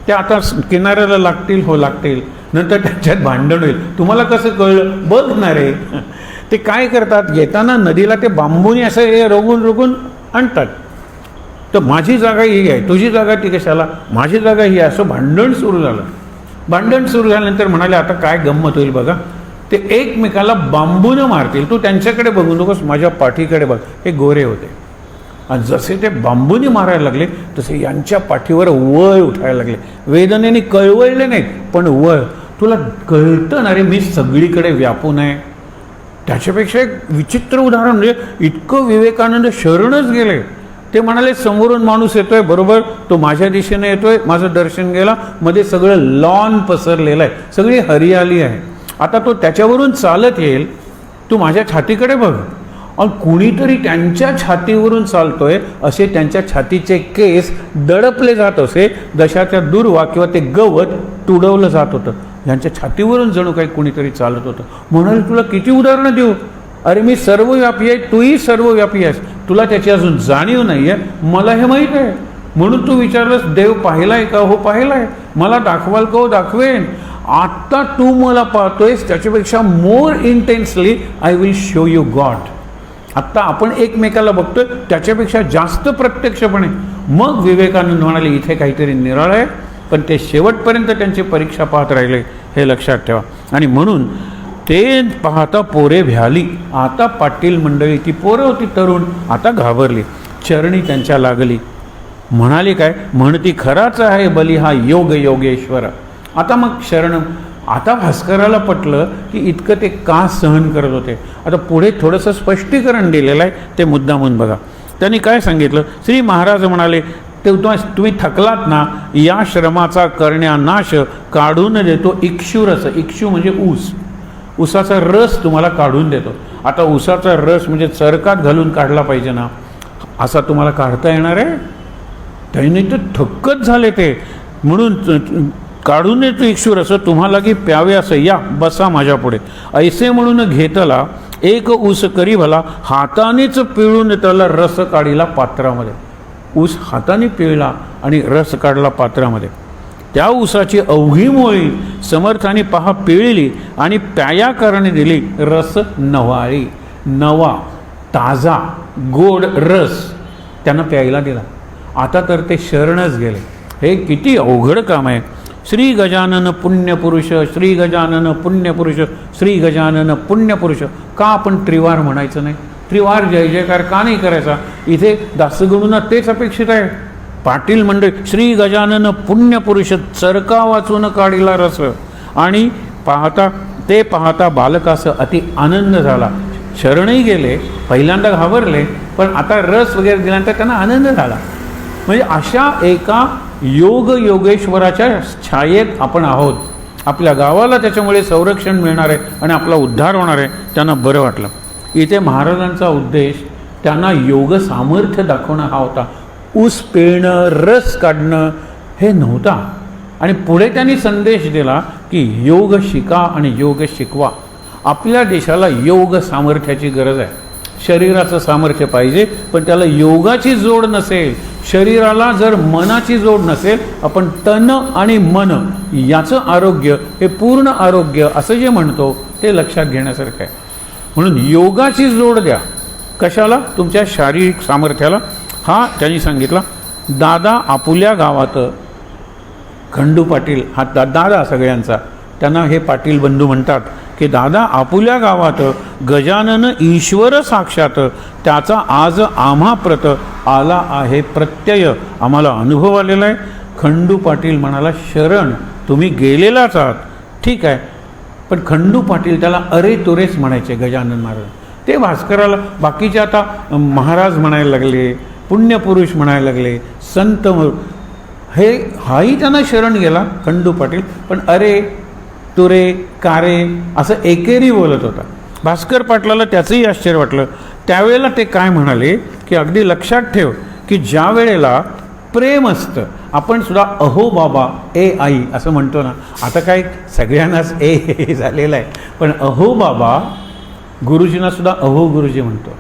त्या आता किनाऱ्याला लागतील, हो लागतील, नंतर त्याच्यात भांडण होईल. तुम्हाला कसं कळलं, बघणार आहे. ते काय करतात, येताना नदीला ते बांबूने असं हे रोगून आणतात. तर माझी जागा ही आहे, तुझी जागा ती कशाला, माझी जागा ही आहे, असं भांडण सुरू झालं. भांडण सुरू झाल्यानंतर म्हणाले आता काय गंमत होईल बघा, ते एकमेकाला बांबूनं मारतील, तू त्यांच्याकडे बघू नकोस, माझ्या पाठीकडे बघ. हे गोरे होते, आणि जसे ते बांबूने मारायला लागले तसे यांच्या पाठीवर वळ उठायला लागले. वेदनेने कळवळले नाहीत, पण वळ. तुला कळतं ना रे, मी सगळीकडे व्यापून आहे. त्याच्यापेक्षा एक विचित्र उदाहरण म्हणजे इतकं विवेकानंद शरणच गेले. ते म्हणाले समोरून माणूस येतोय, बरोबर तो माझ्या दिशेने येतोय, माझं दर्शन गेला, मध्ये सगळं लॉन पसरलेलं आहे, सगळी हरियाली आहे. आता तो त्याच्यावरून चालत येईल, तू माझ्या छातीकडे बघ. आणि कुणीतरी त्यांच्या छातीवरून चालतोय, असे त्यांच्या छातीचे केस दडपले जात असे, जशाच्या दुर्वा किंवा ते गवत तुडवलं जात होतं. यांच्या छातीवरून जणू काही कुणीतरी चालत होतं. म्हणाले तुला किती उदाहरणं देऊ, अरे मी सर्वव्यापी आहे, तूही सर्वव्यापी आहेस, तुला त्याची अजून जाणीव नाही आहे, मला हे माहीत आहे. म्हणून तू विचारलंस देव पाहिलाय का, हो पाहिलाय. मला दाखवाल का, हो दाखवेन. आता तू मला पाहतोयस, त्याच्यापेक्षा more intensely I will show you God. आत्ता आपण एकमेकाला बघतोय, त्याच्यापेक्षा जास्त प्रत्यक्षपणे. मग विवेकानंद म्हणाले इथे काहीतरी निराळ आहे, पण ते शेवटपर्यंत त्यांची परीक्षा पाहत राहिले, हे लक्षात ठेवा. आणि म्हणून ते पाहता पोरे भ्याली. आता पाटील मंडळी, ती पोरं होती तरुण, आता घाबरली, चरणी त्यांच्या लागली. म्हणाली काय, म्हणती खराच आहे बली हा योग योगेश्वर. आता मग शरण, आता भास्कराला पटलं की इतकं ते का सहन करत होते. आता पुढे थोडंसं स्पष्टीकरण दिलेलं आहे, ते मुद्दामून बघा. त्यांनी काय सांगितलं, श्री महाराज म्हणाले ते तुम्ही थकलात ना, या श्रमाचा करण्या नाश काढून देतो इक्षुरस. इक्षू म्हणजे ऊस, ऊसाचा रस तुम्हाला काढून देतो. आता ऊसाचा रस म्हणजे चरकात घालून काढला पाहिजे ना, असा तुम्हाला काढता येणार आहे. त्यांनी तर थक्कच झाले ते. म्हणून काढून येतो इक्षुर असं तुम्हाला की प्यावे असं, या बसा माझ्या पुढे. ऐसे म्हणून घेतला एक ऊस करी भला, हातानेच पिळून त्याला रस काढिला पात्रामध्ये. ऊस हाताने पिळला आणि रस काढला पात्रामध्ये. त्या ऊसाची अवघी मोळी समर्थाने पहा पिळली आणि प्यायाकारणे दिली रस नवाळी. नवा ताजा गोड रस त्यांना प्यायला दिला. आता तर ते शरणच गेले. हे किती अवघड काम आहे. श्री गजानन पुण्यपुरुष, श्री गजानन पुण्यपुरुष, श्री गजानन पुण्यपुरुष. का आपण त्रिवार म्हणायचं नाही? त्रिवार जय जयकार का नाही करायचा? इथे दासगणूंना तेच अपेक्षित आहे. पाटील मंडळी श्री गजानन पुण्यपुरुष चरका वाचून काढिला रस. आणि पाहता बालकास अति आनंद झाला. शरणही गेले, पहिल्यांदा घाबरले, पण आता रस वगैरे दिल्यानंतर त्यांना आनंद झाला. म्हणजे अशा एका योगेश्वराच्या छायेत आपण आहोत. आपल्या गावाला त्याच्यामुळे संरक्षण मिळणार आहे आणि आपला उद्धार होणार आहे. त्यांना बरं वाटलं. इथे महाराजांचा उद्देश त्यांना योग सामर्थ्य दाखवणं हा होता. ऊस पिळणं, रस काढणं हे नव्हता. आणि पुढे त्यांनी संदेश दिला की योग शिका आणि योग शिकवा. आपल्या देशाला योग सामर्थ्याची गरज आहे. शरीराचं सामर्थ्य पाहिजे, पण त्याला योगाची जोड नसेल, शरीराला जर मनाची जोड नसेल, आपण तन आणि मन याचं आरोग्य हे पूर्ण आरोग्य असं जे म्हणतो ते लक्षात घेण्यासारखं आहे. म्हणून योगाची जोड द्या. कशाला? तुमच्या शारीरिक सामर्थ्याला. हा त्यांनी सांगितला. दादा आपुल्या गावात, खंडू पाटील हा दादा सगळ्यांचा, त्यांना हे पाटील बंधू म्हणतात की दादा आपुल्या गावात गजानन ईश्वर साक्षात, त्याचा आज आम्हा प्रत आला आहे प्रत्यय. आम्हाला अनुभव आलेला आहे. खंडू पाटील म्हणाला, शरण तुम्ही गेलेलाच आहात, ठीक आहे, पण खंडू पाटील त्याला अरे तुरेच म्हणायचे गजानन महाराज. ते भास्कराला बाकीचे आता महाराज म्हणायला लागले, पुण्यपुरुष म्हणायला लागले, संत. हे हाही त्यांना शरण गेला खंडू पाटील, पण अरे तुरे कारे असं एकेरी बोलत होता. भास्कर पाटलाला त्याचंही आश्चर्य वाटलं. त्यावेळेला ते काय म्हणाले की अगदी लक्षात ठेव की ज्या वेळेला प्रेम असतं, आपण सुद्धा अहो बाबा ए आई असं म्हणतो ना. आता काय सगळ्यांनाच ए झालेलं आहे, पण अहो बाबा गुरुजींना सुद्धा अहो गुरुजी म्हणतो.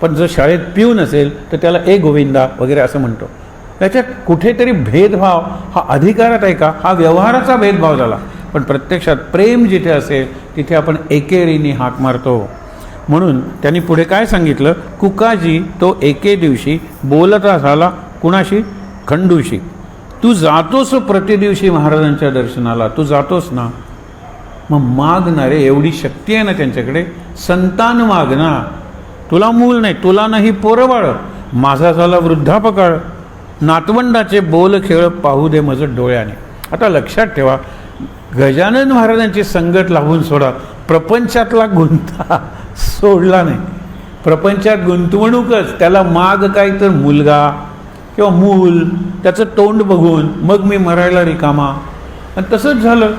पण जर शाळेत पिऊन असेल तर त्याला ए गोविंदा वगैरे असं म्हणतो. त्याच्यात कुठेतरी भेदभाव हा अधिकारात आहे का? हा व्यवहाराचा भेदभाव झाला. पण प्रत्यक्षात प्रेम जिथे असेल तिथे आपण एकेरीने हाक मारतो. म्हणून त्यांनी पुढे काय सांगितलं? कुकाजी तो एके दिवशी बोलता झाला कुणाशी? खंडूशी. तू जातोस प्रतिदिवशी महाराजांच्या दर्शनाला, तू जातोस ना, मग मागणारे एवढी शक्ती आहे ना त्यांच्याकडे, संतान मागना. तुला मूल नाही, तुला नाही पोरं बाळ, माझा झाला वृद्धापकाळ, नातवंडाचे बोल खेळ पाहू दे मज डोळ्याने. आता लक्षात ठेवा, गजानन महाराजांची संगत लावून सोडा, प्रपंचातला गुंता सोडला नाही. प्रपंचात गुंतवणूकच. त्याला माग काय तर मुलगा किंवा मूल, त्याचं तोंड बघून मग मी मरायला रिकामा. आणि तसंच झालं.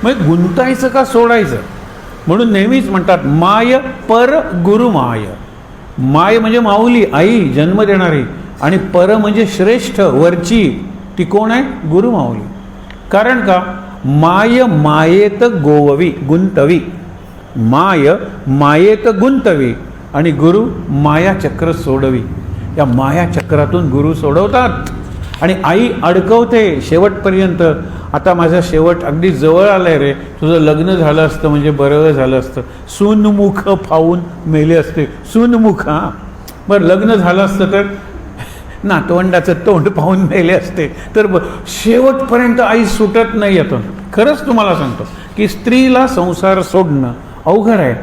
मग गुंतायचं का सोडायचं? म्हणून नेहमीच म्हणतात माय पर गुरु माय. माय म्हणजे माऊली, आई, जन्म देणारी, आणि पर म्हणजे श्रेष्ठ, वरची. ती कोण आहे? गुरु माऊली. कारण का? माय मायेत गोववी, गुंतवी. माय मायेत गुंतवी आणि गुरु माया चक्र सोडवी. या माया चक्रातून गुरु सोडवतात आणि आई अडकवते शेवटपर्यंत. आता माझा शेवट अगदी जवळ आलाय रे, तुझं लग्न झालं असतं म्हणजे बरं झालं असतं. सुनमुख फावून मेले असते. सुनमुख, हां, बरं लग्न झालं असतं तर नातवंडाचं तोंड पाहून मेले असते. तर शेवटपर्यंत आई सुटत नाही यातून. खरंच तुम्हाला सांगतो की स्त्रीला संसार सोडणं अवघड आहे.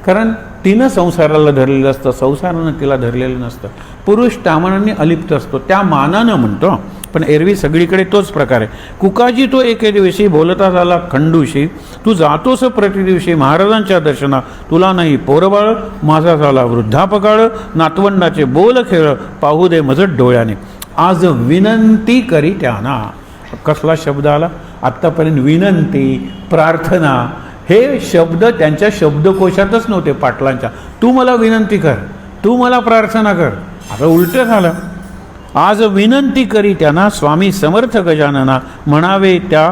कारण तिनं संसाराला धरलेलं असतं, संसारानं तिला धरलेलं नसतं. पुरुष त्यामानाने अलिप्त असतो, त्या मानानं म्हणतो. पण एरवी सगळीकडे तोच प्रकार आहे. कुकाजी तो एके दिवशी बोलता झाला खंडूशी, तू जातोस प्रतिदिवशी महाराजांच्या दर्शना, तुला नाही पोरबाळ, माझा झाला वृद्धापकाळ, नातवंडाचे बोल खेळ पाहू दे मजट डोळ्याने. आज विनंती करी त्यांना. कसला शब्द आला? आत्तापर्यंत विनंती, प्रार्थना हे शब्द त्यांच्या शब्दकोशातच नव्हते पाटलांच्या. तू मला विनंती कर, तू मला प्रार्थना कर. आता उलटं झालं. आज विनंती करी त्यांना स्वामी समर्थ गजानना, म्हणावे त्या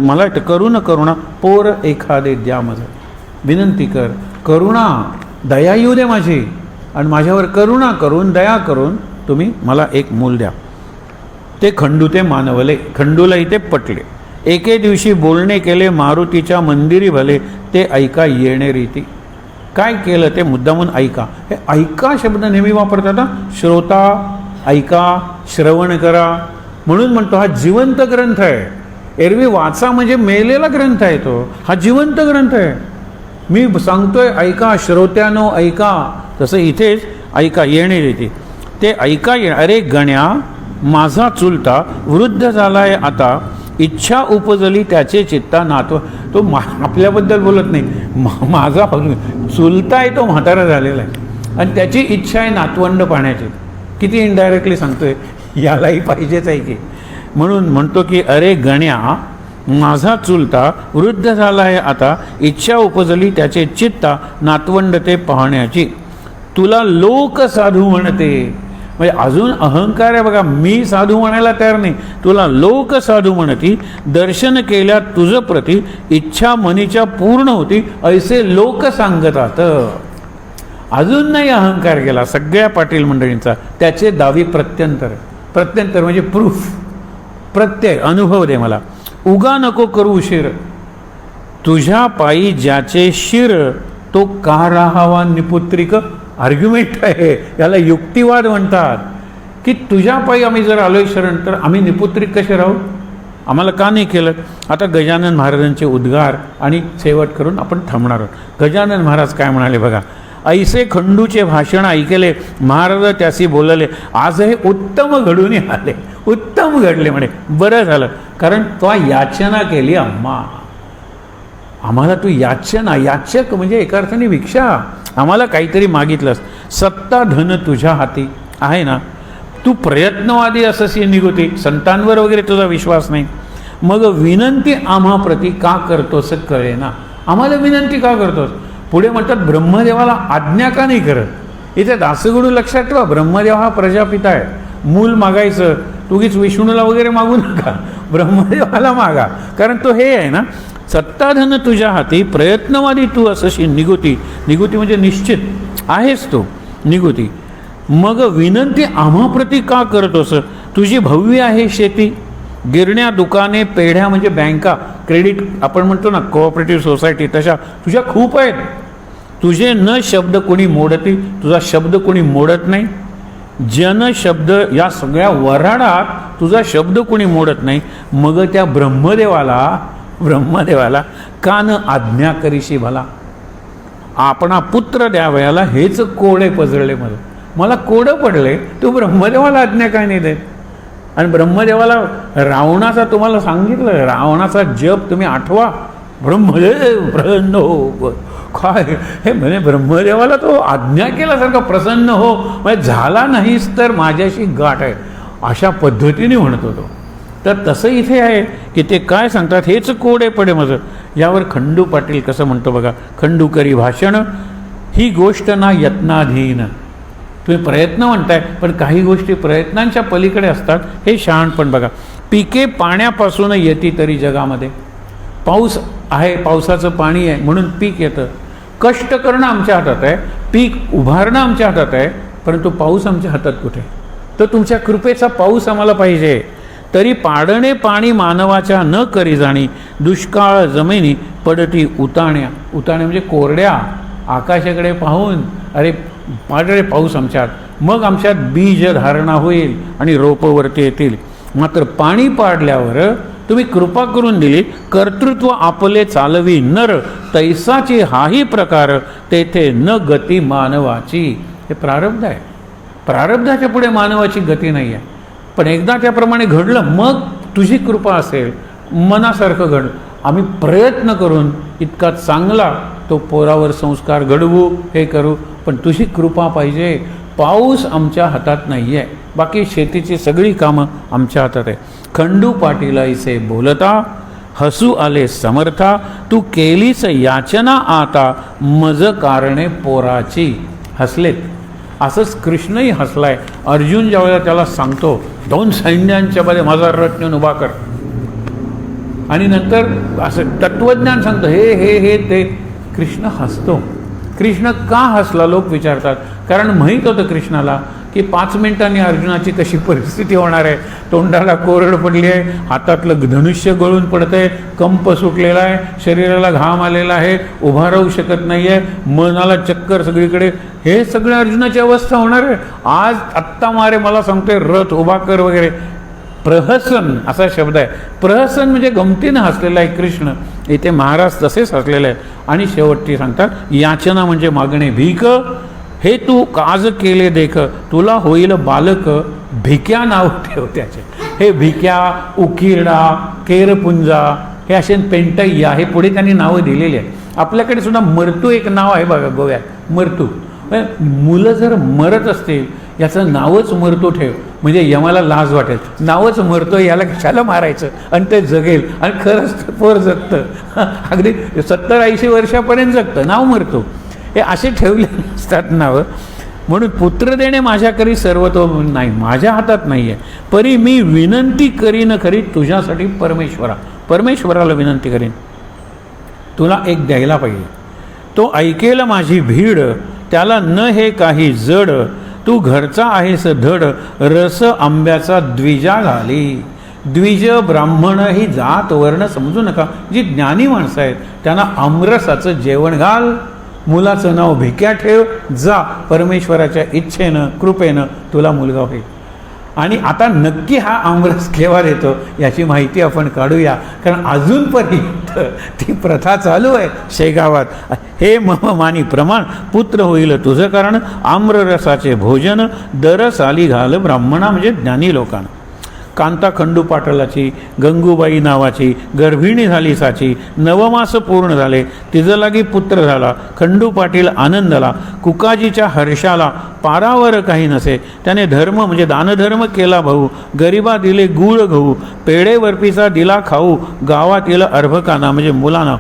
मला करुण करुणा पोर एखादे द्या माझं. विनंती कर, करुणा, दया येऊ दे माझी, आणि माझ्यावर करुणा करून दया करून तुम्ही मला एक मूल द्या. ते खंडू ते मानवले. खंडूला इथे पटले. एके दिवशी बोलणे केले मारुतीच्या मंदिरी भले, ते ऐका येणे रीती. काय केलं ते मुद्दामून ऐका. हे ऐका शब्द नेहमी वापरतात. श्रोता, ऐका, श्रवण करा. म्हणून म्हणतो हा जिवंत ग्रंथ आहे. एरवी वाचा म्हणजे मेलेला ग्रंथ आहे तो, हा जिवंत ग्रंथ आहे. मी सांगतोय ऐका, श्रोत्यानो ऐका. तसं इथेच ऐका येणे येते ते ऐका अरे गण्या माझा चुलता वृद्ध झालाय आता, इच्छा उपजली त्याचे चित्ता नातव. तो आपल्याबद्दल बोलत नाही, माझा चुलता आहे तो म्हातारा झालेला आहे आणि त्याची इच्छा आहे नातवंड पाहण्याची. किती इनडायरेक्टली सांगतोय, यालाही पाहिजेच आहे की. म्हणून म्हणतो की अरे गण्या माझा चुलता वृद्ध झाला आहे आता, इच्छा उपजली त्याचे चित्ता नातवंड ते पाहण्याची. तुला लोक साधू म्हणते, म्हणजे अजून अहंकार आहे बघा. मी साधू म्हणायला तयार नाही, तुला लोक साधू म्हणती. दर्शन केल्या तुझ प्रती, इच्छा मनीच्या पूर्ण होती, ऐसे लोक सांगतात. अजून नाही अहंकार केला सगळ्या पाटील मंडळींचा. त्याचे दावी प्रत्यंतर. प्रत्यंतर म्हणजे प्रूफ, प्रत्यय, अनुभव दे मला. उगा नको करू उशीर, तुझ्या पायी ज्याचे शिर, तो का राहावा निपुत्रिक. आर्ग्युमेंट आहे, याला युक्तिवाद म्हणतात. की तुझ्या पायी आम्ही जर आलोय शरण, तर आम्ही निपुत्रिक कसे राहू, आम्हाला का नाही केलं. आता गजानन महाराजांचे उद्गार आणि शेवट करून आपण थांबणार आहोत. गजानन महाराज काय म्हणाले बघा. ऐसे खंडूचे भाषण ऐकले महाराज त्यासी बोलले, आज हे उत्तम घडून आले. उत्तम घडले म्हणे, बरं झालं. कारण तो याचना केली आम्हा, आम्हाला तू याचना, याचक म्हणजे एका अर्थाने भिक्षा, आम्हाला काहीतरी मागितलंस. सत्ता धन तुझ्या हाती आहे ना, तू प्रयत्नवादी असंशी निघोती, संतांवर वगैरे तुझा विश्वास नाही. मग विनंती आम्हा प्रती का करतोस कळे ना. आम्हाला विनंती का करतोस. पुढे म्हणतात ब्रह्मदेवाला आज्ञा का नाही करत. इथे दासगुरु लक्षात ठेवा, ब्रह्मदेव हा प्रजापिता आहे. मूल मागायचं तुगीच विष्णूला वगैरे मागू नका, ब्रह्मदेवाला मागा. कारण तो हे आहे ना, सत्ताधन तुझ्या हाती, प्रयत्नवादी तू असशी निगुती. निगुती म्हणजे निश्चित आहेस तो, निगुती. मग विनंती आम्हाप्रती का करतोस. तुझी भव्य आहे शेती, गिरण्या दुकाने पेढ्या म्हणजे बँका, क्रेडिट आपण म्हणतो ना, कोऑपरेटिव्ह सोसायटी, तशा तुझ्या खूप आहेत. तुझे न शब्द कोणी मोडती, तुझा शब्द कोणी मोडत नाही. जन शब्द, या सगळ्या वऱ्हाडात तुझा शब्द कोणी मोडत नाही. मग त्या ब्रह्मदेवाला का न आज्ञा करीशी भला. आपणा पुत्र द्यावयाला हेच कोडे पजळले. मला कोडं पडले, तू ब्रह्मदेवाला आज्ञा काय नाही देत. आणि ब्रह्मदेवाला रावणाचा तुम्हाला सांगितलं, रावणाचा जप तुम्ही आठवा, ब्रह्मदेव प्रसन्न हो. काय हे म्हणे, ब्रह्मदेवाला तो आज्ञा केल्यासारखं प्रसन्न हो, म्हणजे झाला नाहीस तर माझ्याशी गाठ आहे, अशा पद्धतीने म्हणतो तो. तर तसं इथे आहे की ते काय सांगतात, हेच कोडे पडे माझं. यावर खंडू पाटील कसं म्हणतो बघा. खंडू करी भाषण, ही गोष्ट ना यत्नाधीन. तुम्ही प्रयत्न म्हणताय, पण काही गोष्टी प्रयत्नांच्या पलीकडे असतात. हे शहाणपण बघा. पिके पाण्यापासून येते तरी जगामध्ये. पाऊस आहे, पावसाचं पाणी आहे म्हणून पीक येतं. कष्ट करणं आमच्या हातात आहे, पीक उभारणं आमच्या हातात आहे, परंतु पाऊस आमच्या हातात कुठे. तर तुमच्या कृपेचा पाऊस आम्हाला पाहिजे. तरी पाडणे पाणी मानवाच्या न करी जाणी, दुष्काळ जमिनी पडती उताण्या. उताण्या म्हणजे कोरड्या. आकाशाकडे पाहून अरे पाडळे पाऊस आमच्यात, मग आमच्यात बीज धारणा होईल आणि रोपवरती येतील. मात्र पाणी पाडल्यावर तुम्ही कृपा करून दिली, कर्तृत्व आपले चालवी नर, तैसाची हाही प्रकार तेथे न गती मानवाची. हे प्रारब्ध आहे, प्रारब्धाच्या पुढे मानवाची गती नाही आहे. पण एकदा त्याप्रमाणे घडलं, मग तुझी कृपा असेल, मनासारखं घड. आम्ही प्रयत्न करून इतका चांगला तो पोरावर संस्कार घडवू, हे करू, पण तुझी कृपा पाहिजे. पाऊस आमच्या हातात नाही आहे, बाकी शेतीची सगळी कामं आमच्या हातात आहे. खंडू पाटील ऐसे बोलता, हसू आले समर्था, तू केलीच याचना आता, मज कारणे पोराची. हसलेत. असंच कृष्णही हसलाय. अर्जुन ज्यावेळेला त्याला सांगतो 2 सैन्यांच्या मध्ये माझा रथ नेऊन उभा कर, आणि नंतर असं तत्वज्ञान सांगतो हे हे हे ते, कृष्ण हसतो. कृष्ण का हसला लोक विचारतात. कारण माहीत होतं कृष्णाला की 5 मिनिटांनी अर्जुनाची कशी परिस्थिती होणार आहे. तोंडाला कोरड पडली आहे, हातातलं धनुष्य गळून पडतं आहे, कंप सुटलेला आहे, शरीराला घाम आलेला आहे, उभा राहू शकत नाही आहे, मनाला चक्कर सगळीकडे. हे सगळं अर्जुनाची अवस्था होणार आहे. आज आत्ता मारे मला सांगतोय रथ उभा कर वगैरे. प्रहसन असा शब्द आहे. प्रहसन म्हणजे गमतीनं हसलेला आहे कृष्ण. इथे महाराज तसेच हसलेले आहे. आणि शेवटची सांगतात याचना म्हणजे मागणे. भीक हे तू काज केले देख, तुला होईल बालक, भिक्या नाव ठेव त्याचे. हे भिक्या, उकिरडा, केरपुंजा हे असे पेंटय्या हे पुढे त्यांनी नावं दिलेली आहेत. आपल्याकडे सुद्धा मर्तू एक नाव आहे बघा गोव्यात, मर्तू. मुलं जर मरत असतील याचं नावच मरतो ठेव, म्हणजे यमाला लाज वाटेल. नावच मरतो, याला कशाला मारायचं आणि ते जगेल. आणि खरंच पोर जगतं, अगदी 70-80 वर्षापर्यंत जगतं, नाव मरतो. हे असे ठेवले असतात नावं. म्हणून पुत्र देणे माझ्याकरी सर्वतो नाही, माझ्या हातात नाही आहे. परी मी विनंती करीन खरी तुझ्यासाठी परमेश्वरा. परमेश्वराला विनंती करीन, तुला एक द्यायला पाहिजे. तो ऐकेल माझी भीड, त्याला न हे काही जड. तू घरचा आहेस धड, रस आंब्याचा द्विजा घाली. द्विज ब्राह्मण ही जात वर्ण समजू नका. जी ज्ञानी माणसं आहेत त्यांना आमरसाचं जेवण घाल. मुलाचं नाव भिक्या ठेव. जा, परमेश्वराच्या इच्छेनं कृपेनं तुला मुलगा होईल. आणि आता नक्की हा आमरस केव्हा देतो याची माहिती आपण काढूया, कारण अजूनपर्यंत ती प्रथा चालू आहे शेगावात. हे मममानी प्रमाण पुत्र होईल तुझं कारण, आम्ररसाचे भोजन दरस आली घाल ब्राह्मणा म्हणजे ज्ञानी लोकांना. कांता खंडू पाटलाची गंगूबाई नावाची गर्भिणी झाली साची. नवमास पूर्ण झाले, तिचं लागी पुत्र झाला. खंडू पाटील आनंदला, कुकाजीच्या हर्षाला पारावर काही नसे. त्याने धर्म म्हणजे दानधर्म केला भाऊ. गरिबा दिले गूळ गहू, पेढे बर्फीचा दिला खाऊ. गावातील अर्भकांना म्हणजे मुलांना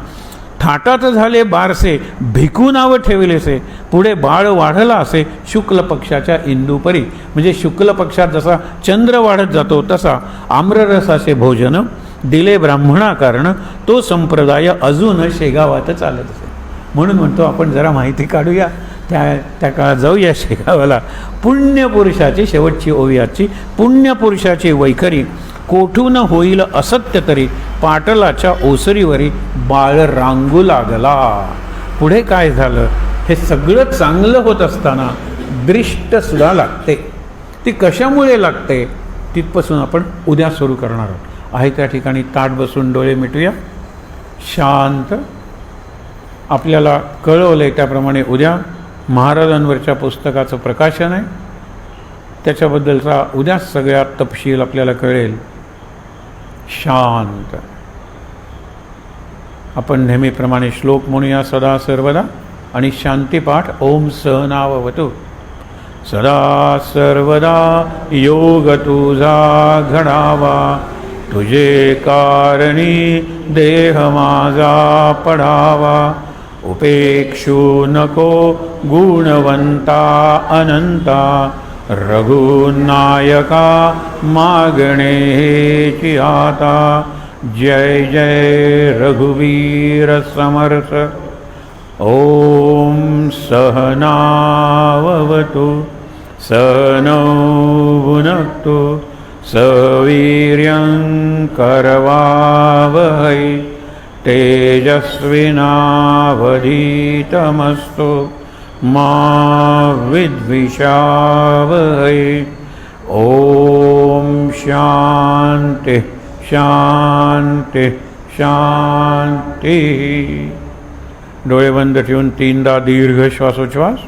थाटात झाले बारसे, भिकू नावं ठेवलेसे. पुढे बाळ वाढला असे शुक्ल पक्षाच्या इंदूपरी, म्हणजे शुक्ल पक्षात जसा चंद्र वाढत जातो तसा आम्ररसाचे भोजन दिले ब्राह्मणा कारण. तो संप्रदाय अजून शेगावात चालत असे. म्हणून म्हणतो आपण जरा माहिती काढूया, त्या काळात जाऊया शेगावाला. पुण्यपुरुषाची शेवटची ओवियाची, पुण्यपुरुषाची वैखरी कोठून होईल असत्य तरी, पाटलाच्या ओसरीवरी बाळ रांगू लागला. पुढे काय झालं, हे सगळं चांगलं होत असताना दृष्टसुद्धा लागते. ती कशामुळे लागते तिथपासून आपण उद्या सुरू करणार आहोत. आहे त्या ठिकाणी ताट बसून डोळे मिटूया, शांत. आपल्याला कळवलं आहे त्याप्रमाणे उद्या महाराजांवरच्या पुस्तकाचं प्रकाशन आहे. त्याच्याबद्दलचा उद्या सगळ्यात तपशील आपल्याला कळेल. शांत. आपण नेहमीप्रमाणे श्लोक म्हणूया सदा सर्वदा आणि शांतीपाठ. ओम सहनाववतु. सदा सर्वदा योग तुझा घडावा, तुझे कारणी देह माझा पडावा. उपेक्षू नको गुणवंता अनंता, रघुनायका मागणे हेची आता. जय जय रघुवीर समर्थ. ओम सहनाववतु सहनौ भुनक्तु सवीर्यं करवावहै. तेजस्विनावधीतमस्तु मा विद्विषावहै. ओम शांति शांति शांति. डोळे बंद ठेवून 3दा दीर्घ श्वासोच्छ्वास.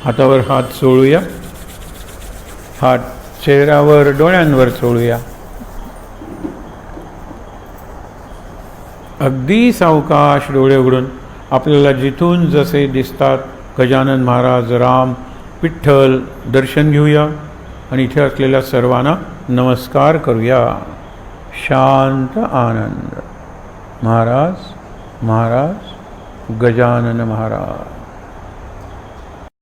हातावर हात चोळूया, हात चेहऱ्यावर डोळ्यांवर चोळूया. अगदी सावकाश डोळे उघडून आपल्याला जिथून जसे दिसतात गजानन महाराज, राम, विठ्ठल दर्शन घेऊया आणि इथे असलेल्या सर्वांना नमस्कार करूया. शांत आनंद. महाराज महाराज गजानन महाराज.